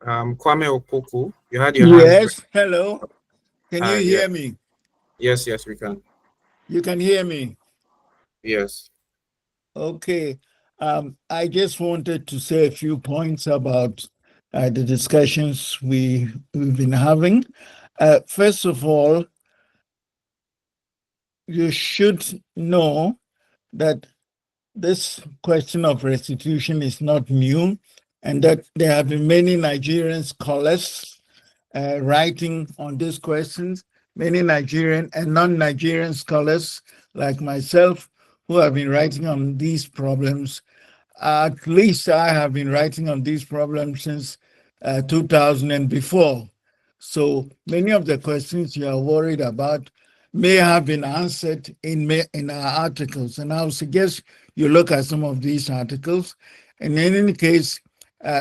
Kwame Opoku. You had your hand. Yes, hello. Can you Yeah. hear me? Yes, yes, we can. You can hear me. Yes. Okay. I just wanted to say a few points about the discussions we've been having. First of all, you should know that this question of restitution is not new, and that there have been many Nigerian scholars writing on these questions, many Nigerian and non-Nigerian scholars like myself who have been writing on these problems. At least I have been writing on these problems since 2000 and before. So many of the questions you are worried about may have been answered in our articles. And I would suggest you look at some of these articles. And in any case,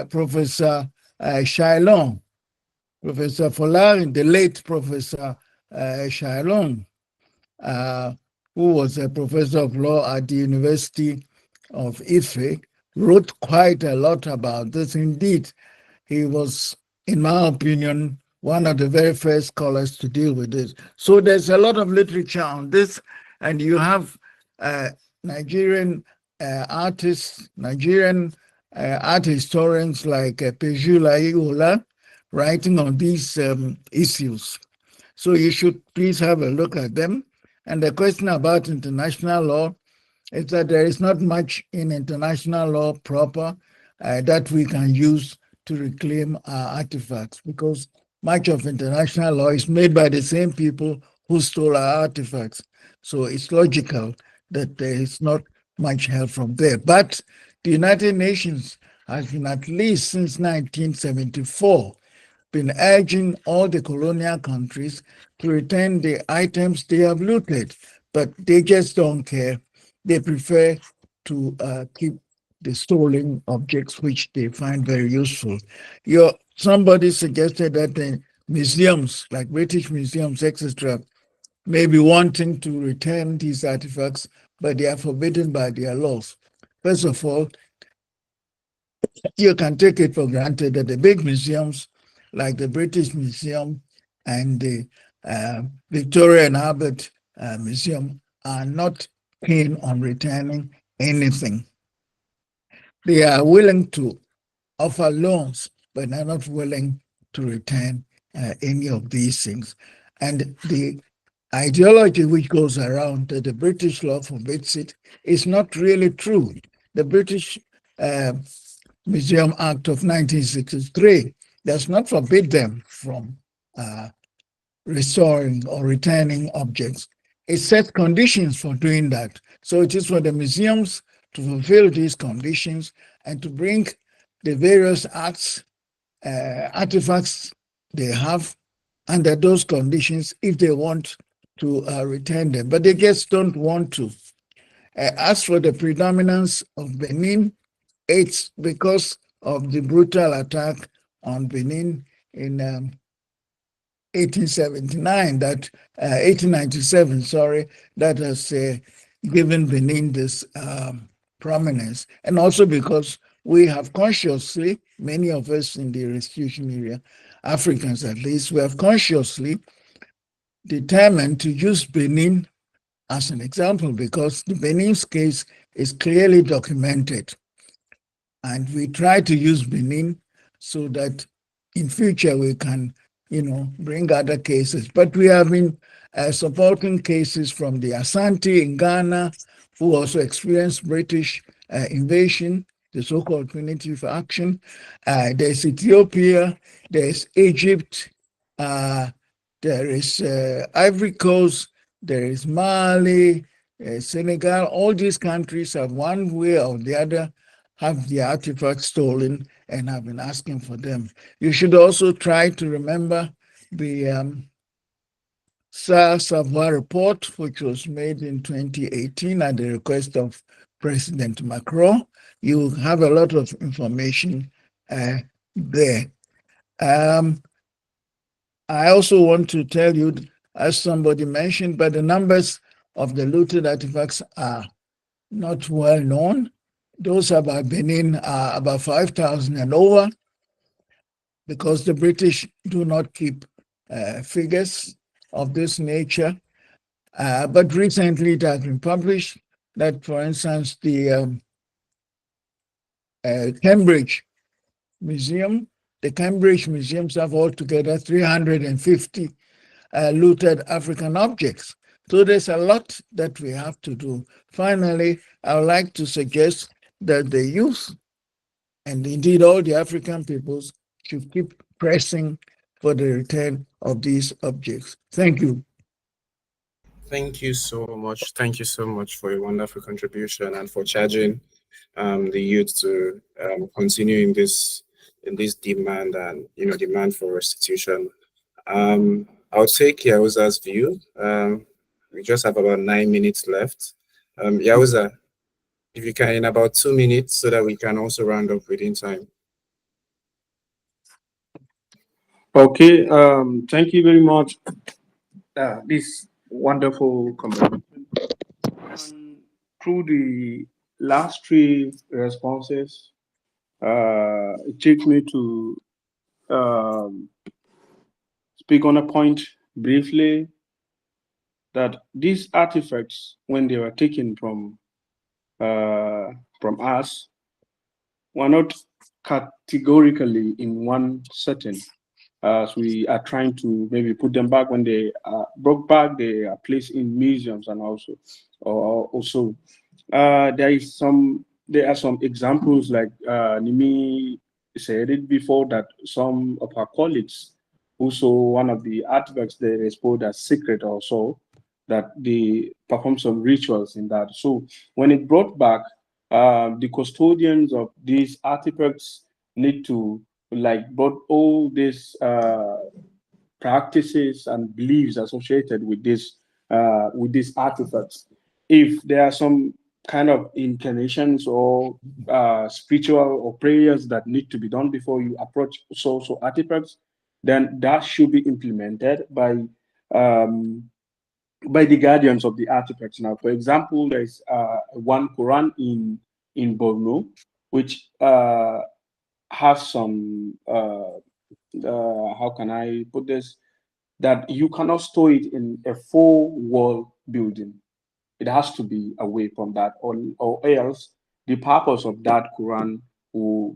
Professor Shailon, Professor Folarin, the late Professor Shailon, who was a professor of law at the University of Ife, wrote quite a lot about this. Indeed, he was, in my opinion, one of the very first scholars to deal with this. So there's a lot of literature on this, and you have Nigerian artists, Nigerian art historians like Pejula Iola writing on these issues. So you should please have a look at them. And the question about international law is that there is not much in international law proper that we can use to reclaim our artifacts, because much of international law is made by the same people who stole our artifacts. So it's logical that there is not much help from there. But the United Nations has been, at least since 1974, been urging all the colonial countries to return the items they have looted, but they just don't care. They prefer to keep the stolen objects, which they find very useful. Somebody suggested that the museums, like British museums, etc., may be wanting to return these artifacts, but they are forbidden by their laws. First of all, you can take it for granted that the big museums, like the British Museum and the Victoria and Albert Museum, are not keen on returning anything. They are willing to offer loans, but they're not willing to return any of these things. And the ideology which goes around that the British law forbids it is not really true. The British Museum Act of 1963 does not forbid them from restoring or returning objects. It sets conditions for doing that. So it is for the museums to fulfill these conditions and to bring the various artifacts they have under those conditions if they want to return them, but they just don't want to. As for the predominance of Benin, it's because of the brutal attack on Benin in 1897, sorry, that has given Benin this prominence. And also because we have consciously, many of us in the restitution area, Africans at least, we have consciously determined to use Benin as an example, because the Benin's case is clearly documented. And we try to use Benin so that in future we can, bring other cases. But we have been supporting cases from the Asante in Ghana, who also experienced British invasion, the so-called punitive action. There's Ethiopia, there's Egypt, there is Ivory Coast, there is Mali, Senegal. All these countries have one way or the other have the artifacts stolen and have been asking for them. You should also try to remember the Savoy report, which was made in 2018 at the request of President Macron. You have a lot of information there. I also want to tell you, as somebody mentioned, but the numbers of the looted artifacts are not well known. Those about Benin are about 5,000 and over, because the British do not keep figures of this nature. But recently it has been published that, for instance, the Cambridge Museums have altogether 350 looted African objects. So there's a lot that we have to do. Finally, I would like to suggest that the youth, and indeed all the African peoples, should keep pressing for the return of these objects. Thank you. Thank you so much. Thank you so much for your wonderful contribution and for charging the youth to continue in this demand and demand for restitution. I'll take Yahuza's view. We just have about 9 minutes left. Yahuza, if you can, in about 2 minutes, so that we can also round up within time. Okay, thank you very much. This wonderful conversation. Through the last three responses, it takes me to speak on a point briefly, that these artifacts, when they were taken from us, were not categorically in one setting. As we are trying to maybe put them back, when they are brought back, they are placed in museums, and also there are some examples, like Nimi said it before, that some of our colleagues who saw one of the artifacts they exposed as secret, or so, that they perform some rituals in that. So when it brought back, the custodians of these artifacts need to brought all these practices and beliefs associated with these artifacts. If there are some kind of incarnations or spiritual or prayers that need to be done before you approach so artifacts, then that should be implemented by the guardians of the artifacts. Now, for example, there's one Quran in Borno, which has some how can I put this, that you cannot store it in a four-wall building. It has to be away from that, or else the purpose of that Quran will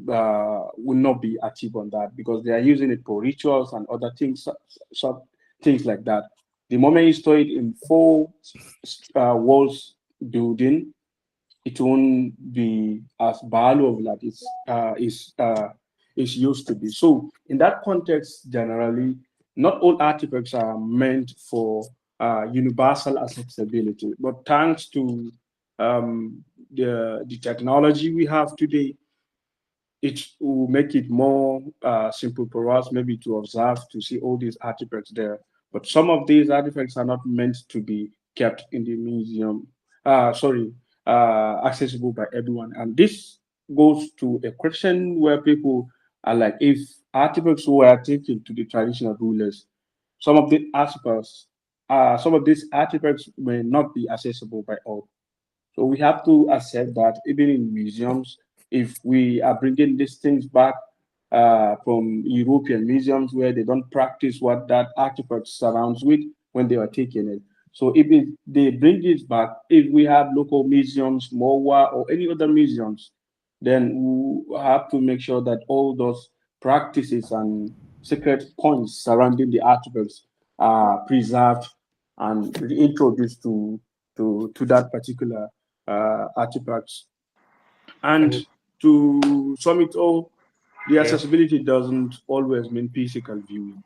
not be achieved on that, because they are using it for rituals and other things, things like that. The moment you store it in four walls building, it won't be as valuable as is used to be. So in that context, generally, not all artifacts are meant for universal accessibility, but thanks to the technology we have today, it will make it more simple for us maybe to observe, to see all these artifacts there. But some of these artifacts are not meant to be kept in the museum, accessible by everyone. And this goes to a question where people are like, if artifacts were taken to the traditional rulers, some of these artifacts may not be accessible by all. So we have to accept that even in museums, if we are bringing these things back from European museums where they don't practice what that artifact surrounds with when they are taking it. So if they bring this back, if we have local museums, MOWA or any other museums, then we have to make sure that all those practices and secret points surrounding the artifacts are preserved and reintroduced to that particular artifacts. And to sum it all, the accessibility doesn't always mean physical viewing.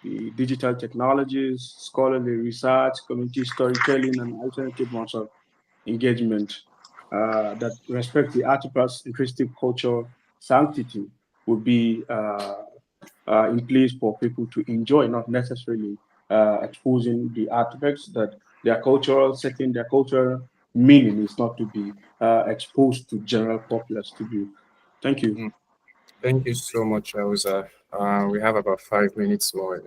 The digital technologies, scholarly research, community storytelling, and alternative modes of engagement that respect the artifact's intrinsic culture sanctity would be in place for people to enjoy, not necessarily exposing the artifacts, that their cultural setting, their cultural meaning is not to be exposed to general populace to view. Thank you. Thank you so much, Elza. We have about 5 minutes more.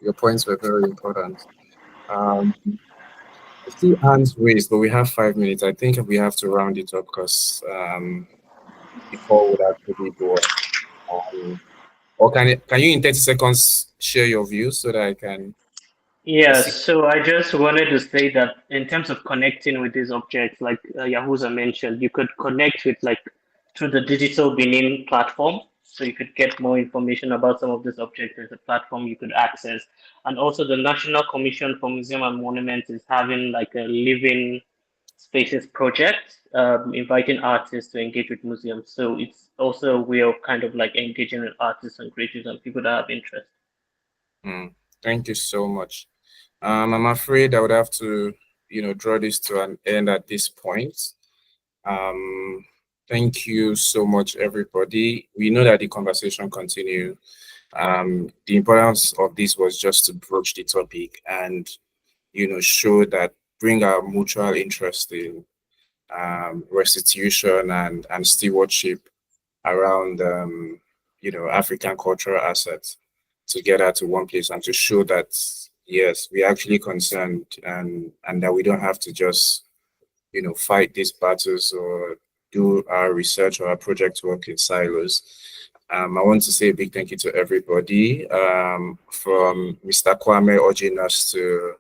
Your points were very important. I see hands raised, but we have 5 minutes. I think we have to round it up because the call would actually go on. Or can you in 30 seconds share your views so that I can? Yeah, so I just wanted to say that in terms of connecting with these objects, like Yahuza mentioned, you could connect with like through the digital Benin platform. So you could get more information about some of these objects. There's a platform you could access. And also the National Commission for Museum and Monuments is having like a living spaces project, inviting artists to engage with museums. So it's also a way of kind of like engaging with artists and creators and people that have interest. Thank you so much. I'm afraid I would have to, draw this to an end at this point. Thank you so much, everybody. We know that the conversation continues. The importance of this was just to broach the topic and, show that bring our mutual interest in restitution and stewardship around, African cultural assets together to one place and to show that, yes, we're actually concerned and that we don't have to just, fight these battles or do our research or our project work in silos. I want to say a big thank you to everybody, from Mr. Kwame urging us to,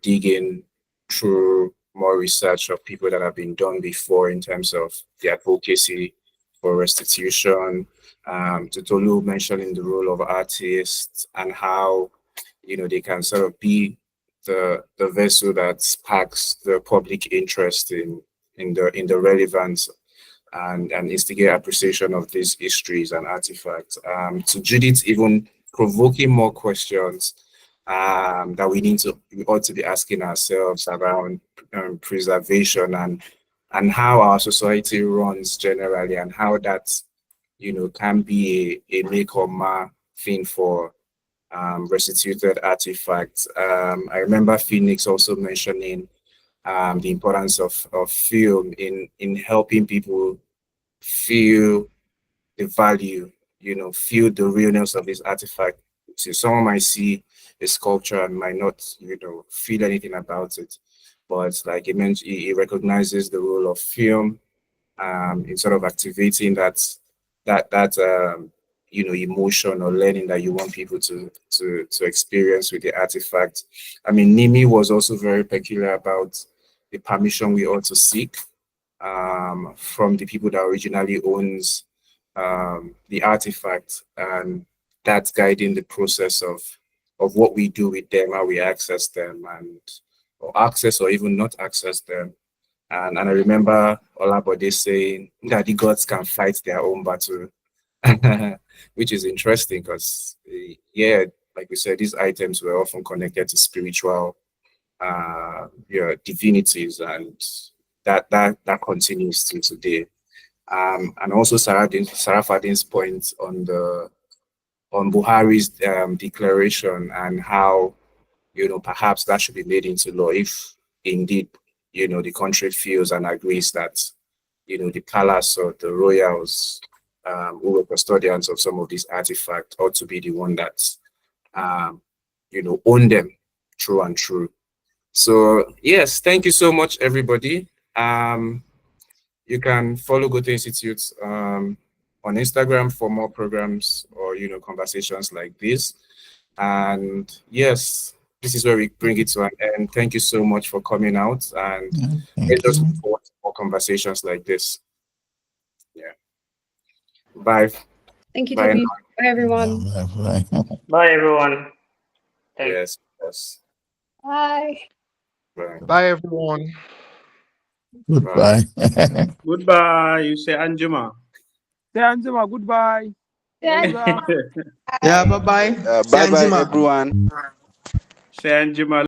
dig in through more research of people that have been done before in terms of the advocacy for restitution, to Tolu mentioning the role of artists and how, they can sort of be the vessel that sparks the public interest in the relevance and instigate appreciation of these histories and artifacts. To Judith, even provoking more questions that we ought to be asking ourselves around preservation and how our society runs generally and how that, can be a make or mar thing for restituted artifacts. I remember Phoenix also mentioning the importance of film in helping people feel the value, feel the realness of this artifact. So someone might see a sculpture and might not, feel anything about it. But like it meant, it recognizes the role of film in sort of activating that emotion or learning that you want people to experience with the artifact. I mean, Nimi was also very peculiar about the permission we ought to seek from the people that originally owns the artifact, and that's guiding the process of what we do with them, how we access them, or access or even not access them. And I remember Olabode saying that the gods can fight their own battle, which is interesting because, like we said, these items were often connected to spiritual divinities, and that continues to today. And also Sarah Fadin's point on Buhari's declaration and how, perhaps that should be made into law if indeed, the country feels and agrees that, the palace or the royals who were custodians of some of these artifacts ought to be the one that's, own them true and true. So yes, thank you so much, everybody. You can follow Goethe Institute on Instagram for more programs or, conversations like this. And yes, this is where we bring it to an end. Thank you so much for coming out, and let's just look forward to more conversations like this. Yeah. Bye. Thank you, Bye. Toby. Bye, everyone. Bye, everyone. Thanks. Yes. Bye. Bye. Bye, everyone. Goodbye. Goodbye. You say Anjuma. Say Anjuma, goodbye. Yeah. Yeah, bye-bye. Bye-bye, everyone. Say Anjuma.